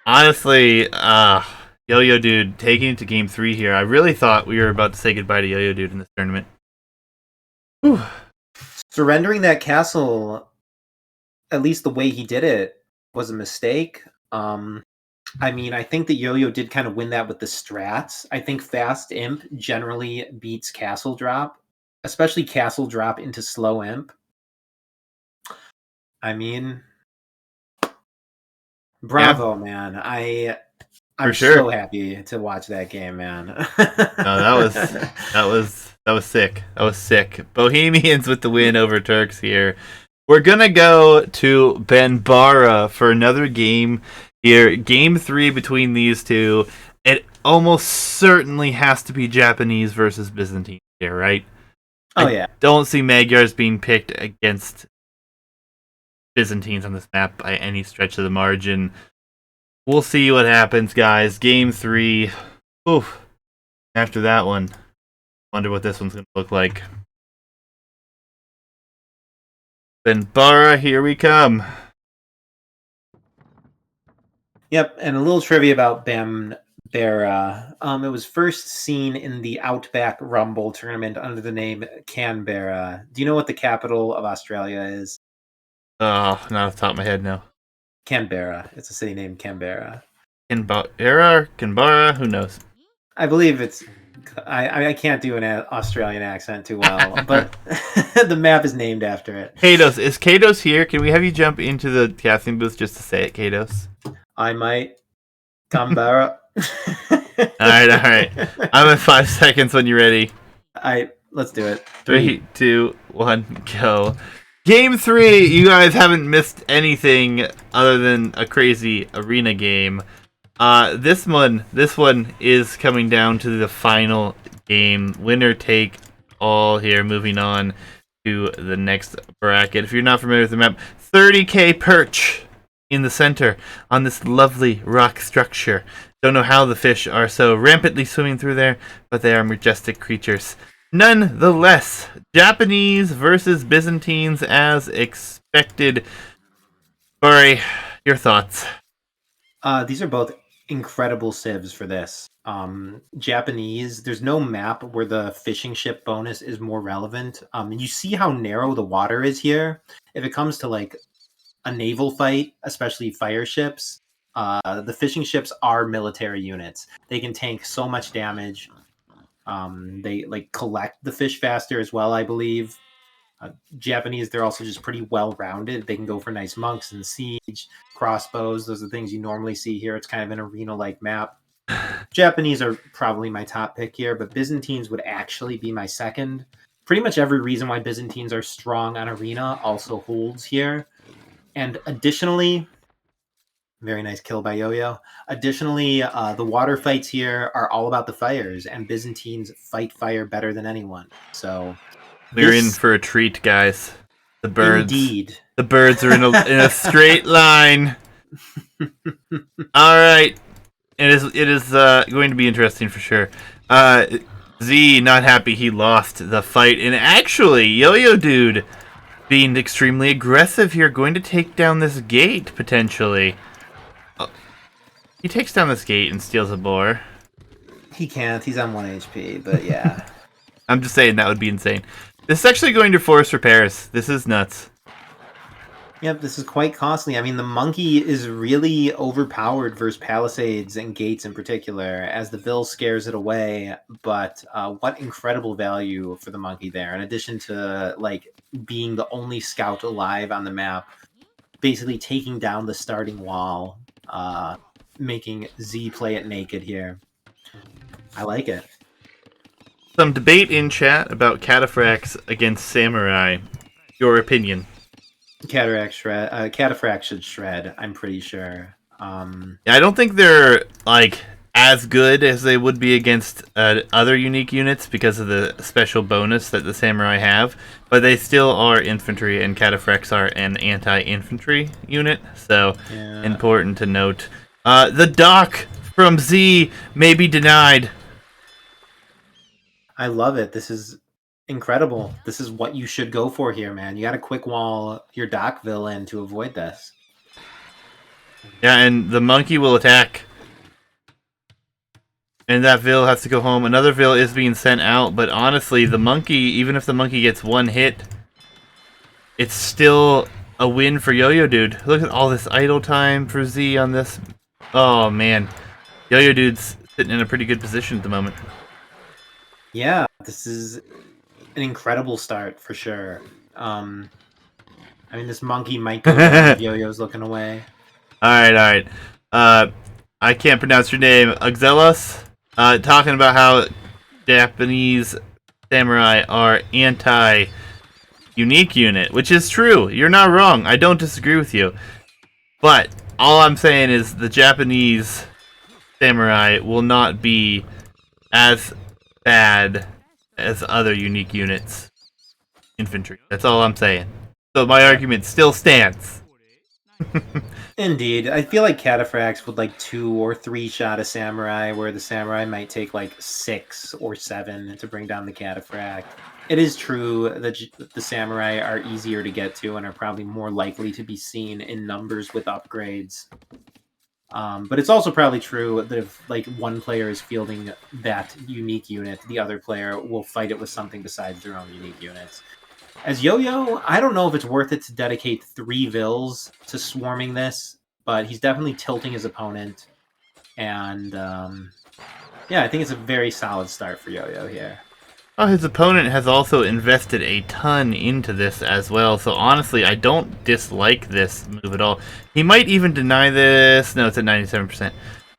Honestly, YoYoDude taking it to game 3 here. I really thought we were about to say goodbye to YoYoDude in this tournament. Whew.
Surrendering that castle, at least the way he did it, was a mistake. I mean, I think that Yo-Yo did kind of win that with the strats. I think Fast Imp generally beats Castle Drop, especially Castle Drop into Slow Imp. I mean, bravo, man. I'm so happy to watch that game, man.
No, that was sick. That was sick. Bohemians with the win over Turks here. We're gonna go to Banbara for another game here. Game 3 between these two. It almost certainly has to be Japanese versus Byzantine here, right?
Oh, yeah.
Don't see Magyars being picked against Byzantines on this map by any stretch of the margin. We'll see what happens, guys. Game 3. Oof. After that one, wonder what this one's going to look like. Banbara, here we come.
Yep, and a little trivia about Banbara. It was first seen in the Outback Rumble tournament under the name Canberra. Do you know what the capital of Australia is?
Oh, not off the top of my head now.
Canberra. It's a city named Canberra.
Canberra, who knows?
I believe it's... I can't do an Australian accent too well, but the map is named after it.
Kados. Is Kados here? Can we have you jump into the casting booth just to say it, Kados?
I might. Canberra.
Alright. I'm at 5 seconds when you're ready.
Let's do it.
3, 2, 1, go. Game 3, you guys haven't missed anything other than a crazy arena game. This one is coming down to the final game. Winner take all here. Moving on to the next bracket. If you're not familiar with the map, 30k perch in the center on this lovely rock structure. Don't know how the fish are so rampantly swimming through there, but they are majestic creatures. Nonetheless, Japanese versus Byzantines as expected. Bari, your thoughts?
These are both incredible civs for this. Japanese, there's no map where the fishing ship bonus is more relevant. You see how narrow the water is here. If it comes to like a naval fight, especially fire ships, the fishing ships are military units. They can tank so much damage. They like collect the fish faster as well, I believe. Japanese, they're also just pretty well rounded. They can go for nice monks and siege, crossbows. Those are the things you normally see here. It's kind of an arena like map. Japanese are probably my top pick here, but Byzantines would actually be my second. Pretty much every reason why Byzantines are strong on arena also holds here. And additionally, very nice kill by Yo-Yo. Additionally, the water fights here are all about the fires, and Byzantines fight fire better than anyone. So
we're in for a treat, guys. The birds.
Indeed.
The birds are in a straight line. All right. It is going to be interesting for sure. Z not happy he lost the fight, and actually, YoYoDude being extremely aggressive here, going to take down this gate potentially. He takes down this gate and steals a boar.
He can't. He's on 1 HP, but yeah.
I'm just saying that would be insane. This is actually going to force repairs. This is nuts.
Yep, this is quite costly. I mean, the monkey is really overpowered versus palisades and gates in particular, as the Vil scares it away. But what incredible value for the monkey there! In addition to like being the only scout alive on the map, basically taking down the starting wall, making Z play it naked here. I like it.
Some debate in chat about cataphracts against samurai. Your opinion?
Cataphract should shred, I'm pretty sure.
Yeah, I don't think they're like as good as they would be against other unique units because of the special bonus that the samurai have, but they still are infantry, and cataphracts are an anti-infantry unit, so important to note. The dock from Z may be denied.
I love it. This is incredible. This is what you should go for here, man. You got to quick wall your dock villain to avoid this.
Yeah, and the monkey will attack. And that Vil has to go home. Another Vil is being sent out, but honestly, the monkey, even if the monkey gets one hit, it's still a win for YoYoDude. Look at all this idle time for Z on this. Oh, man. YoYoDude's sitting in a pretty good position at the moment.
Yeah, this is an incredible start for sure. I mean, this monkey might go down if Yo-Yo's looking away.
Alright. I can't pronounce your name. Uxelos? Talking about how Japanese samurai are anti-unique unit, which is true. You're not wrong. I don't disagree with you. But all I'm saying is the Japanese samurai will not be as bad as other unique units. Infantry. That's all I'm saying. So my argument still stands.
Indeed. I feel like cataphracts would like 2 or 3 shot a samurai, where the samurai might take like 6 or 7 to bring down the cataphract. It is true that the samurai are easier to get to and are probably more likely to be seen in numbers with upgrades. But it's also probably true that if like one player is fielding that unique unit, the other player will fight it with something besides their own unique units. As Yo-Yo, I don't know if it's worth it to dedicate 3 Vils to swarming this, but he's definitely tilting his opponent. And yeah, I think it's a very solid start for Yo-Yo here.
Oh, his opponent has also invested a ton into this as well, so honestly, I don't dislike this move at all. He might even deny this. No, it's at 97%.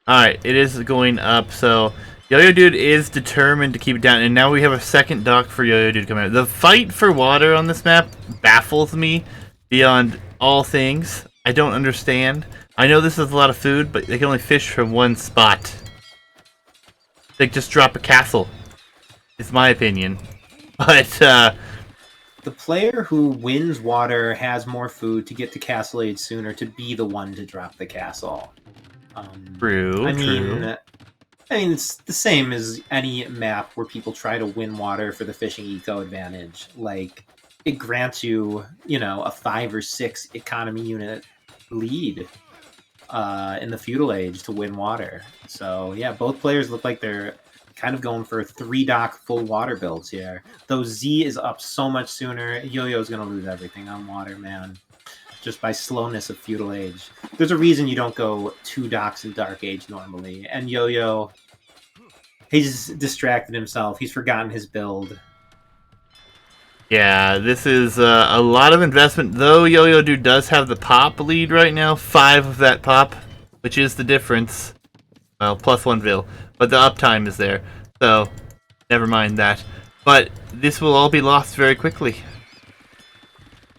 Alright, it is going up, so YoYoDude is determined to keep it down, and now we have a second dock for YoYoDude coming out. The fight for water on this map baffles me beyond all things. I don't understand. I know this is a lot of food, but they can only fish from one spot. They just drop a castle. It's my opinion. But,
the player who wins water has more food to get to Castle Age sooner to be the one to drop the castle.
True,
I mean, it's the same as any map where people try to win water for the fishing eco advantage. Like, it grants you, a 5 or 6 economy unit lead in the feudal age to win water. So, yeah, both players look like they're kind of going for 3 dock full water builds here. Though Z is up so much sooner, Yo-Yo's going to lose everything on water, man. just by slowness of Feudal Age. There's a reason you don't go 2 docks in Dark Age normally. And Yo-Yo, he's distracted himself. He's forgotten his build.
Yeah, this is a lot of investment, though YoYoDude does have the pop lead right now. 5 of that pop, which is the difference. Well, plus 1 Vil, but the uptime is there, so never mind that. But this will all be lost very quickly.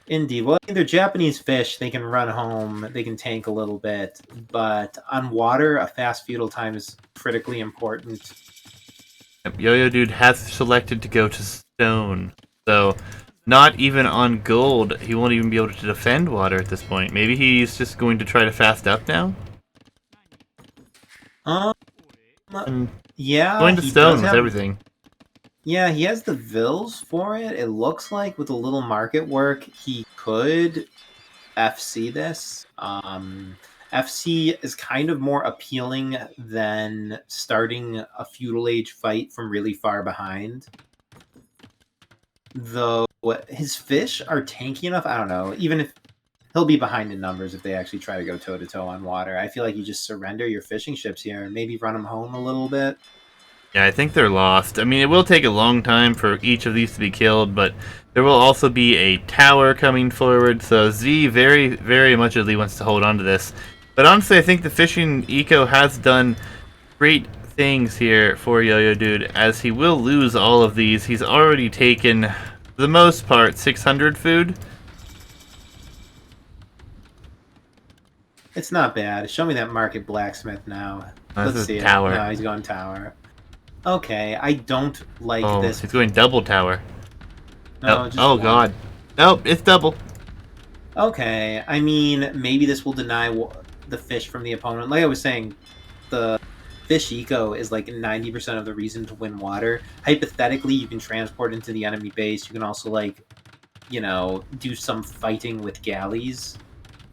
Indeed. Well, they're Japanese fish. They can run home. They can tank a little bit. But on water, a fast feudal time is critically important.
YoYoDude has selected to go to stone, so not even on gold, he won't even be able to defend water at this point. Maybe he's just going to try to fast up now?
Yeah,
going to stone with everything.
Yeah, he has the Vils for it. It looks like with a little market work, he could FC this. FC is kind of more appealing than starting a feudal age fight from really far behind. Though his fish are tanky enough, I don't know. Even if he'll be behind in numbers if they actually try to go toe to toe on water. I feel like you just surrender your fishing ships here and maybe run them home a little bit.
Yeah, I think they're lost. I mean, it will take a long time for each of these to be killed, but there will also be a tower coming forward, so Z very, very much wants to hold on to this. But honestly, I think the fishing eco has done great things here for YoYoDude, as he will lose all of these. He's already taken, for the most part, 600 food.
It's not bad. Show me that market blacksmith now. Let's see
tower.
No, he's going tower. Okay, I don't like this.
He's going double tower.
No,
oh god. Nope, it's double.
Okay, I mean, maybe this will deny the fish from the opponent. Like I was saying, the fish eco is like 90% of the reason to win water. Hypothetically, you can transport into the enemy base. You can also, like, you know, do some fighting with galleys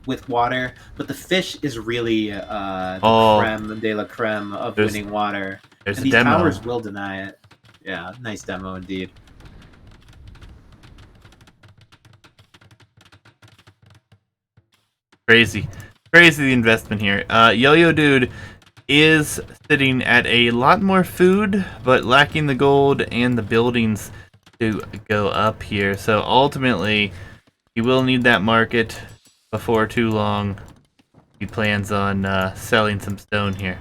with water. But the fish is really the creme de la creme of winning water.
There's
and
a
these
demo.
towers will deny it. Yeah, nice demo indeed.
Crazy the investment here. YoYoDude is sitting at a lot more food, but lacking the gold and the buildings to go up here. So ultimately, he will need that market before too long. He plans on selling some stone here.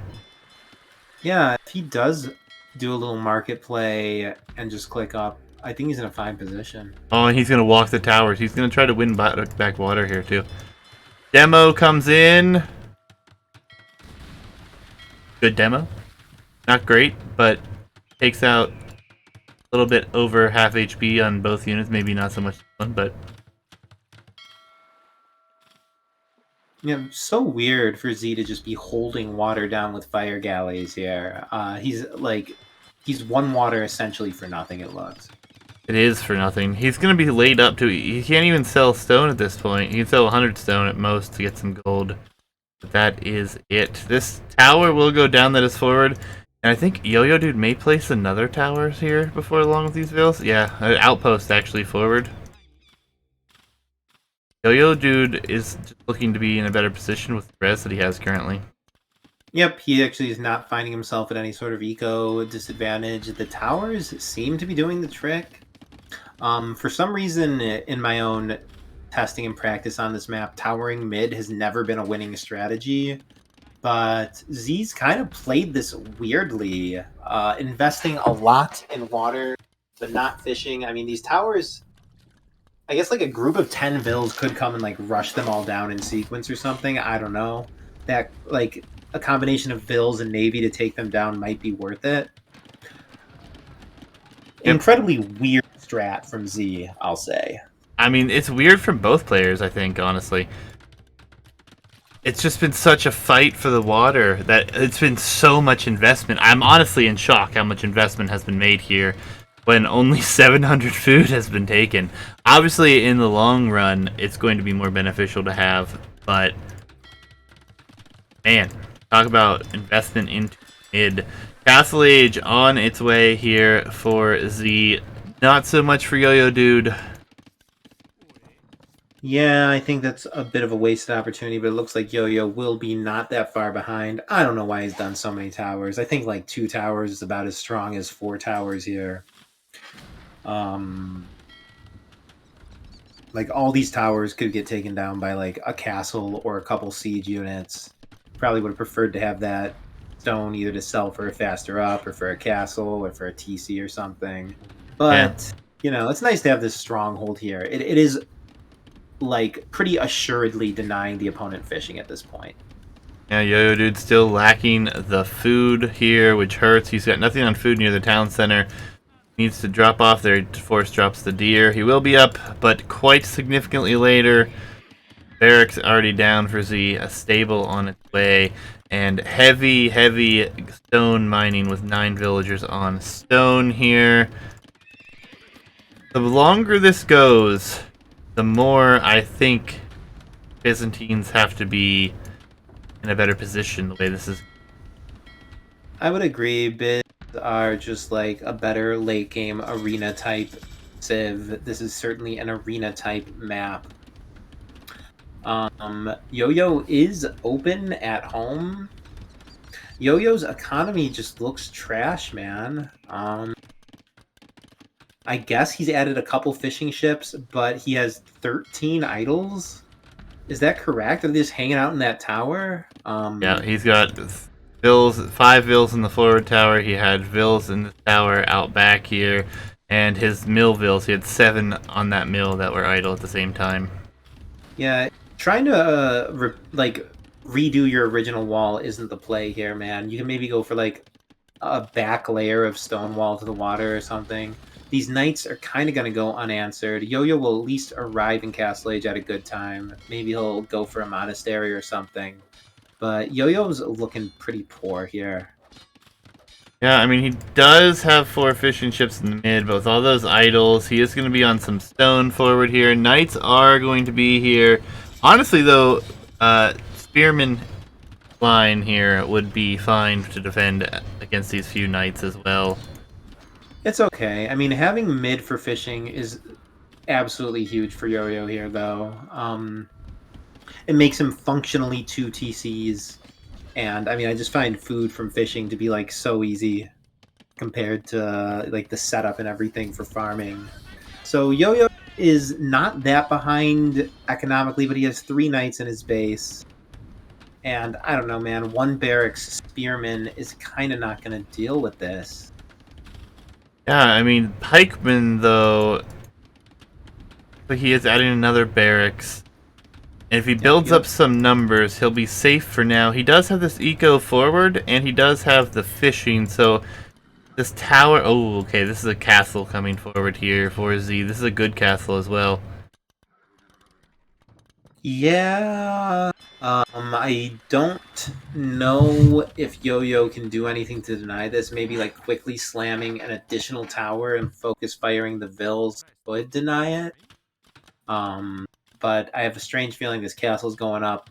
Yeah, if he does do a little market play and just click up, I think he's in a fine position.
Oh, and he's going to walk the towers. He's going to try to win back water here, too. Demo comes in. Good demo. Not great, but takes out a little bit over half HP on both units. Maybe not so much one, but...
Yeah, so weird for Z to just be holding water down with fire galleys here. He's won water essentially for nothing, it looks.
It is for nothing. He's going to be laid up to... He can't even sell stone at this point. He can sell 100 stone at most to get some gold. But that is it. This tower will go down that is forward. And I think YoYoDude may place another tower here before long with these vills. Yeah, an outpost actually forward. YoYoDude is just looking to be in a better position with the res that he has currently.
Yep, he actually is not finding himself at any sort of eco disadvantage. The towers seem to be doing the trick. For some reason, in my own testing and practice on this map, towering mid has never been a winning strategy. But Z's kind of played this weirdly, investing a lot in water, but not fishing. I mean, these towers... I guess like a group of 10 vills could come and like rush them all down in sequence or something. I don't know. That like a combination of vills and navy to take them down might be worth it. Yep. Incredibly weird strat from Z, I'll say.
I mean, it's weird from both players, I think, honestly. It's just been such a fight for the water that it's been so much investment. I'm honestly in shock how much investment has been made here when only 700 food has been taken. Obviously, in the long run, it's going to be more beneficial to have, but man, talk about investment into mid. Castle Age on its way here for Z. Not so much for YoYoDude.
Yeah, I think that's a bit of a wasted opportunity, but it looks like Yo-Yo will be not that far behind. I don't know why he's done so many towers. I think like 2 towers is about as strong as 4 towers here. Um, like all these towers could get taken down by like a castle or a couple siege units. Probably would have preferred to have that stone either to sell for a faster up or for a castle or for a TC or something.
Yeah.
But it's nice to have this stronghold here. It is like pretty assuredly denying the opponent fishing at this point.
Yeah, YoYoDude's still lacking the food here, which hurts. He's got nothing on food near the town center. Needs to drop off there. Force drops the deer. He will be up, but quite significantly later. Barracks already down for Z, a stable on its way, and heavy, heavy stone mining with 9 villagers on stone here. The longer this goes, the more I think Byzantines have to be in a better position the way this is.
I would agree. Bids are just like a better late game arena type Civ. This is certainly an arena type map. Yo-Yo is open at home. Yo-Yo's economy just looks trash, man. I guess he's added a couple fishing ships, but he has 13 idols. Is that correct? Are they just hanging out in that tower?
Yeah, he's got vills, 5 vills in the forward tower. He had vills in the tower out back here, and his mill vills. He had 7 on that mill that were idle at the same time.
Yeah, trying to like redo your original wall isn't the play here, man. You can maybe go for like a back layer of stone wall to the water or something. These knights are kind of going to go unanswered. Yo-Yo will at least arrive in Castle Age at a good time. Maybe he'll go for a monastery or something. But Yo-Yo's looking pretty poor here.
Yeah, I mean, he does have 4 fishing ships in the mid, but with all those idols, he is going to be on some stone forward here. Knights are going to be here. Honestly, though, Spearman line here would be fine to defend against these few knights as well.
It's okay. I mean, having mid for fishing is absolutely huge for Yo-Yo here, though. It makes him functionally 2 TCs. And I mean, I just find food from fishing to be like so easy compared to like the setup and everything for farming. So Yo-Yo is not that behind economically, but he has 3 knights in his base. And I don't know, man, one barracks spearman is kind of not going to deal with this.
Yeah, I mean, Pikeman, though, but he is adding another barracks. And if he builds up some numbers, he'll be safe for now. He does have this eco forward, and he does have the fishing, so this tower... Oh, okay, this is a castle coming forward here for Z. This is a good castle as well.
Yeah. I don't know if Yo-Yo can do anything to deny this. Maybe like quickly slamming an additional tower and focus firing the Vills would deny it. But I have a strange feeling this castle's going up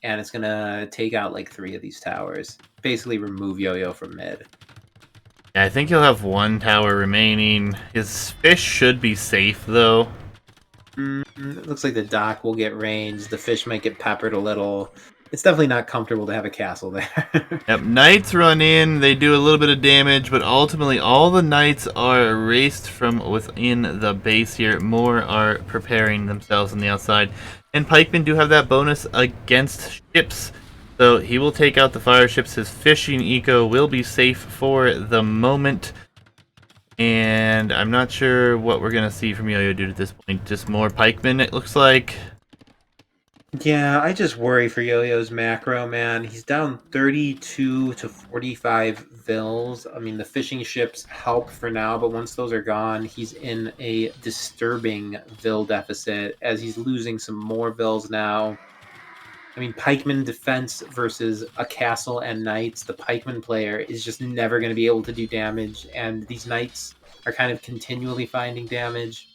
and it's gonna take out like 3 of these towers. Basically remove Yo-Yo from mid.
Yeah, I think he'll have 1 tower remaining. His fish should be safe, though.
It looks like the dock will get ranged. The fish might get peppered a little. It's definitely not comfortable to have a castle there.
Yep, knights run in, they do a little bit of damage, but ultimately all the knights are erased from within the base here. More are preparing themselves on the outside. And pikemen do have that bonus against ships, so he will take out the fire ships. His fishing eco will be safe for the moment. And I'm not sure what we're going to see from YoYoDude at this point. Just more pikemen, it looks like.
Yeah, I just worry for Yo-Yo's macro, man. He's down 32 to 45 vills. I mean, the fishing ships help for now, but once those are gone, he's in a disturbing vill deficit as he's losing some more vills now. I mean, pikeman defense versus a castle and knights. The pikeman player is just never going to be able to do damage, and these knights are kind of continually finding damage.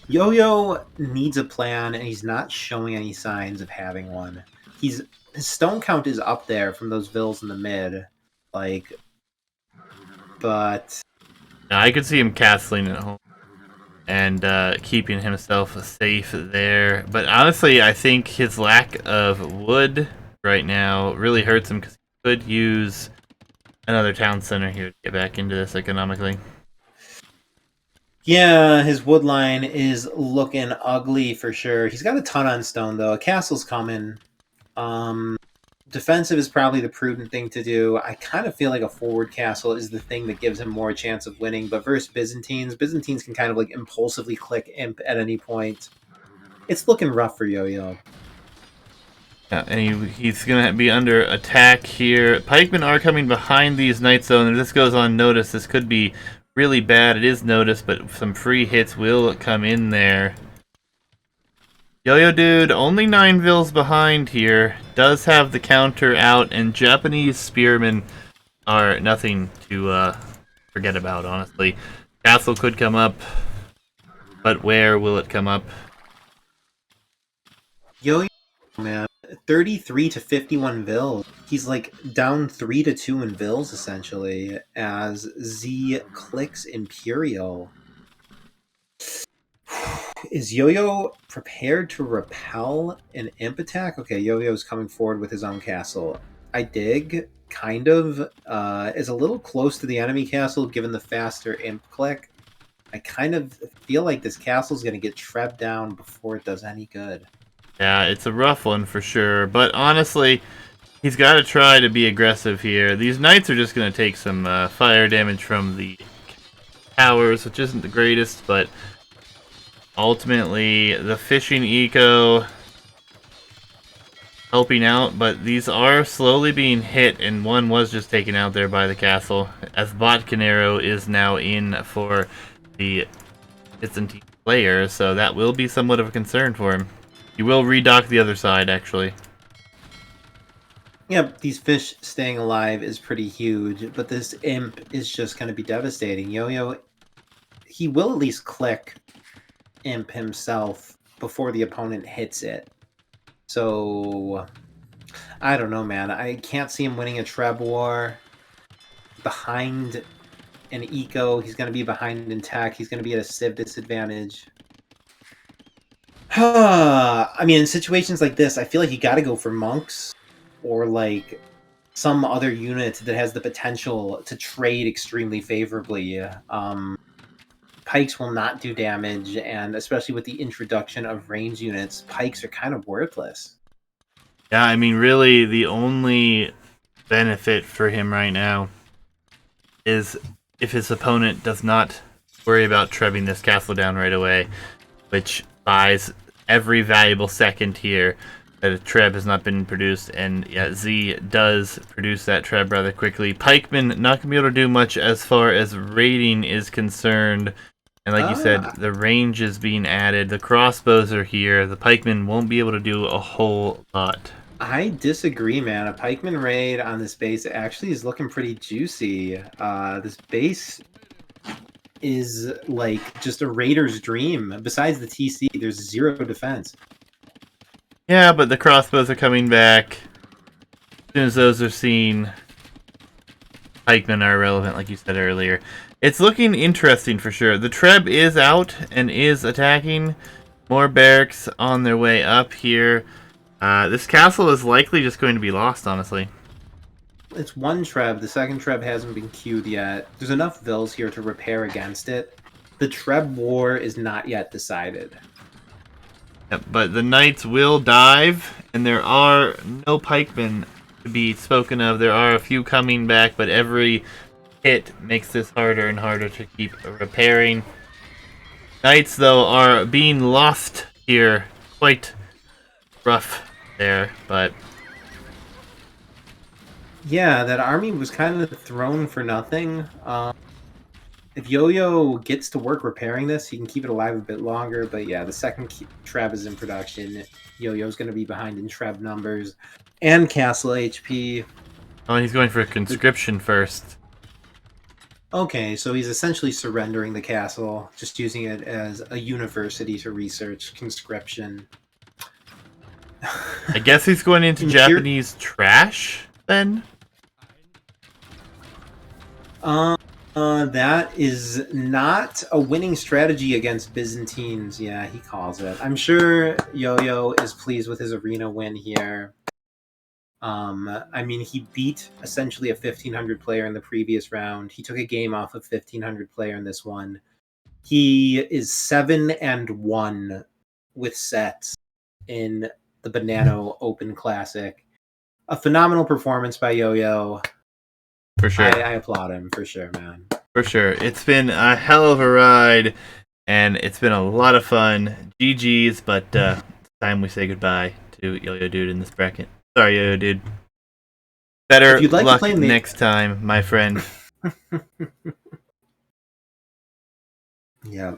Yo-Yo needs a plan, and he's not showing any signs of having one. His stone count is up there from those vills in the mid, like, but
Now, I could see him castling at home. and keeping himself safe there. But honestly, I think his lack of wood right now really hurts him because he could use another town center here to get back into this economically.
Yeah, his wood line is looking ugly for sure. He's got a ton on stone though. A castle's coming. Um, Defensive is probably the prudent thing to do. I kind of feel like a forward castle is the thing that gives him more chance of winning. But versus Byzantines can kind of like impulsively click imp at any point. It's looking rough for Yo-Yo.
Yeah, and he's going to be under attack here. Pikemen are coming behind these knights, though, and if this goes unnoticed, this could be really bad. It is noticed, but some free hits will come in there. YoYoDude, only 9 vills behind here, does have the counter out, and Japanese spearmen are nothing to forget about, honestly. Castle could come up, but where will it come up?
Yo-Yo, man, 33 to 51 vills. He's like down 3 to 2 in vills essentially as Z clicks Imperial. Is Yo-Yo prepared to repel an imp attack? Okay, Yo-Yo's coming forward with his own castle. I dig, kind of, is a little close to the enemy castle given the faster imp click. I kind of feel like this castle's going to get trebbed down before it does any good.
Yeah, it's a rough one for sure, but honestly, he's got to try to be aggressive here. These knights are just going to take some fire damage from the towers, which isn't the greatest, but ultimately, the fishing eco helping out, but these are slowly being hit, and one was just taken out there by the castle, as Botcanero is now in for the Byzantine player, so that will be somewhat of a concern for him. He will redock the other side, actually.
Yep, these fish staying alive is pretty huge, but this imp is just going to be devastating. Yo-Yo, he will at least click imp himself before the opponent hits it. So, I don't know, man. I can't see him winning a Treb War behind an eco. He's going to be behind in tech. He's going to be at a civ disadvantage. I mean, in situations like this, I feel like you got to go for monks or like some other unit that has the potential to trade extremely favorably. Pikes will not do damage, and especially with the introduction of range units, pikes are kind of worthless.
Yeah, I mean, really, the only benefit for him right now is if his opponent does not worry about trebbing this castle down right away, which buys every valuable second here that a treb has not been produced, and yeah, Z does produce that treb rather quickly. Pikemen not going to be able to do much as far as raiding is concerned, and like you said, the range is being added, the crossbows are here, the pikemen won't be able to do a whole lot.
I disagree, man. A pikeman raid on this base actually is looking pretty juicy. This base is like just a raider's dream. Besides the TC, there's 0 defense.
Yeah, but the crossbows are coming back. As soon as those are seen, pikemen are irrelevant, like you said earlier. It's looking interesting for sure. The Treb is out and is attacking. More barracks on their way up here. This castle is likely just going to be lost, honestly.
It's one Treb. The second Treb hasn't been queued yet. There's enough vills here to repair against it. The Treb war is not yet decided.
Yep, but the knights will dive, and there are no pikemen to be spoken of. There are a few coming back, but every hit makes this harder and harder to keep repairing. Knights, though, are being lost here. Quite rough there, but
yeah, that army was kind of thrown for nothing. If Yo-Yo gets to work repairing this, he can keep it alive a bit longer. But yeah, the second Treb is in production. Yo-Yo's going to be behind in Treb numbers and castle HP.
oh, he's going for conscription first.
Okay, so he's essentially surrendering the castle, just using it as a university to research conscription.
I guess he's going into Japanese trash, then?
That is not a winning strategy against Byzantines. Yeah, he calls it. I'm sure Yo-Yo is pleased with his arena win here. I mean, he beat essentially a 1500 player in the previous round. He took a game off of 1500 player in this one. He is 7-1 with sets in the Banano Open Classic. A phenomenal performance by Yo-Yo.
For sure.
I applaud him for sure, man.
For sure. It's been a hell of a ride, and it's been a lot of fun. GG's, but it's time we say goodbye to YoYoDude in this bracket. Sorry, YoYoDude. Better luck next time, my friend.
Yeah.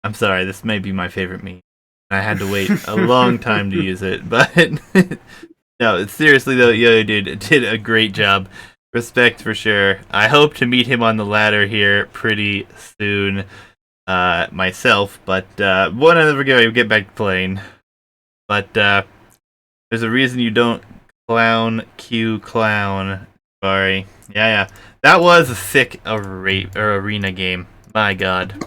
I'm sorry, this may be my favorite meme. I had to wait a long time to use it, but no, seriously though, YoYoDude did a great job. Respect for sure. I hope to meet him on the ladder here pretty soon myself, but one other guy get back to playing. But there's a reason you don't clown Q clown. Sorry. Yeah. That was a sick arena game. My god.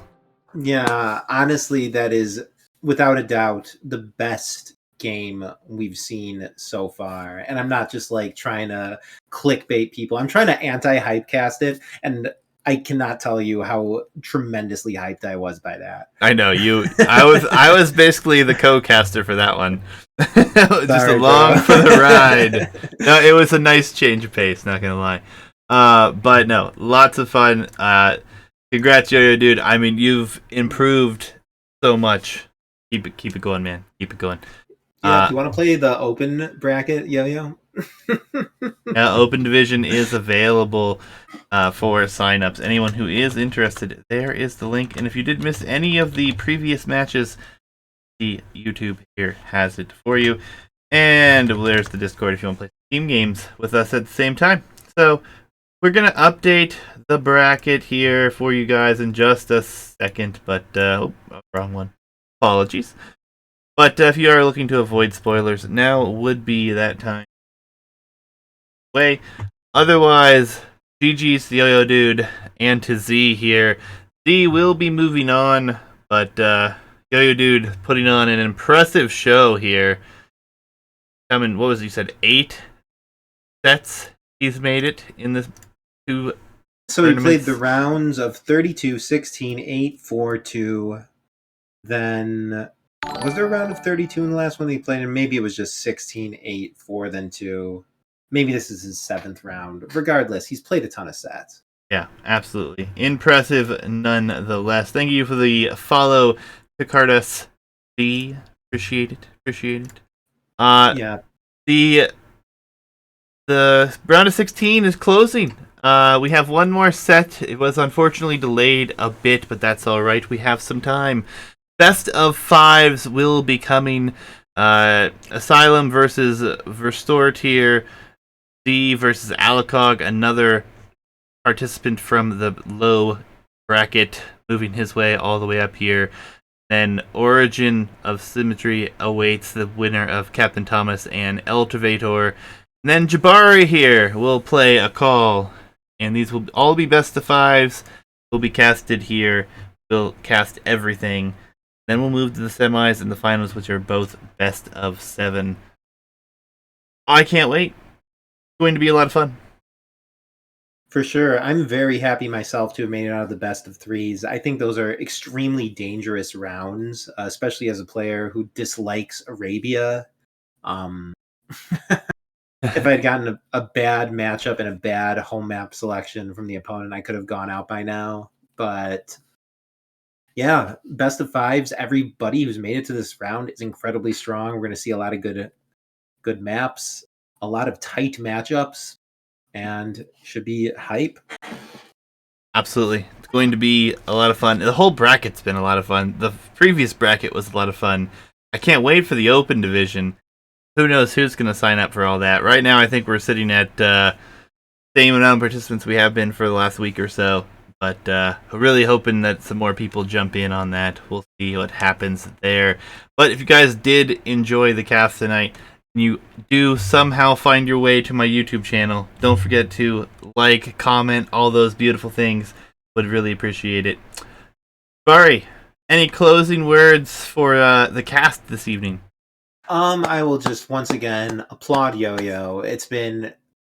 Yeah, honestly, that is without a doubt the best game we've seen so far. And I'm not just like trying to clickbait people. I'm trying to anti-hype cast it, and I cannot tell you how tremendously hyped I was by that.
I know you. I was basically the co-caster for that one. Just along for the ride. No, it was a nice change of pace. Not gonna lie. But no, lots of fun. Congrats, YoYoDude. I mean, you've improved so much. Keep it going, man. Keep it going.
Yeah, do you want to play the open bracket, Yo-Yo?
Yeah, Open Division is available for signups. Anyone who is interested, there is the link. And if you did miss any of the previous matches, the YouTube here has it for you. And there's the Discord if you want to play team games with us at the same time. So we're going to update the bracket here for you guys in just a second. But, wrong one. Apologies. But if you are looking to avoid spoilers, now would be that time. Otherwise, GG's to YoYoDude and to Z here. Z will be moving on, but YoYoDude putting on an impressive show here. What was it, you said 8 sets he's made it in this 2
So he played the rounds of 32, 16, 8, 4, 2. Then was there a round of 32 in the last one that he played? And maybe it was just 16, 8, 4, then 2. Maybe this is his 7th round. Regardless, he's played a ton of sets.
Yeah, absolutely. Impressive nonetheless. Thank you for the follow, Picardas. Appreciate it.
Yeah.
The round of 16 is closing. We have one more set. It was unfortunately delayed a bit, but that's alright. We have some time. Best of 5s will be coming. Asylum versus Verstortier. D versus Alicog, another participant from the low bracket, moving his way all the way up here. Then Origin of Symmetry awaits the winner of Captain Thomas and Eltivator. And then Jabari here will play a call. And these will all be best of 5s. Will be casted here. We'll cast everything. Then we'll move to the semis and the finals, which are both best of 7. I can't wait. Going to be a lot of fun.
For sure. I'm very happy myself to have made it out of the best of 3s. I think those are extremely dangerous rounds, especially as a player who dislikes Arabia. If I had gotten a bad matchup and a bad home map selection from the opponent, I could have gone out by now. But yeah, best of 5s. Everybody who's made it to this round is incredibly strong. We're going to see a lot of good maps, a lot of tight matchups, and should be hype.
Absolutely. It's going to be a lot of fun. The whole bracket's been a lot of fun. The previous bracket was a lot of fun. I can't wait for the Open Division. Who knows who's going to sign up for all that. Right now, I think we're sitting at same amount of participants we have been for the last week or so. But really hoping that some more people jump in on that. We'll see what happens there. But if you guys did enjoy the cast tonight, and you do somehow find your way to my YouTube channel, don't forget to like, comment, all those beautiful things. Would really appreciate it. Barry, any closing words for the cast this evening?
I will just once again applaud Yo-Yo. It's been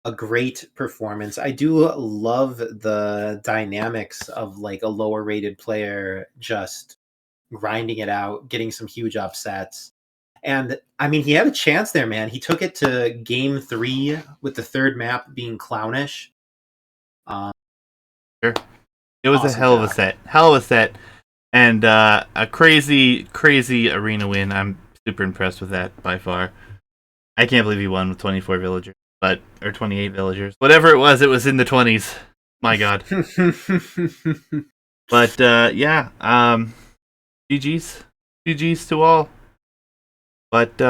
a great performance. I do love the dynamics of like a lower rated player just grinding it out, getting some huge upsets. And I mean, he had a chance there, man. He took it to game 3 with the third map being clownish. Um,
Sure. It was a
awesome
hell of a
job.
set. Hell of a set. And a crazy, crazy arena win. I'm super impressed with that by far. I can't believe he won with 24 villagers, or 28 villagers. Whatever it was in the 20s. My god. But yeah, GG's. GG's to all. But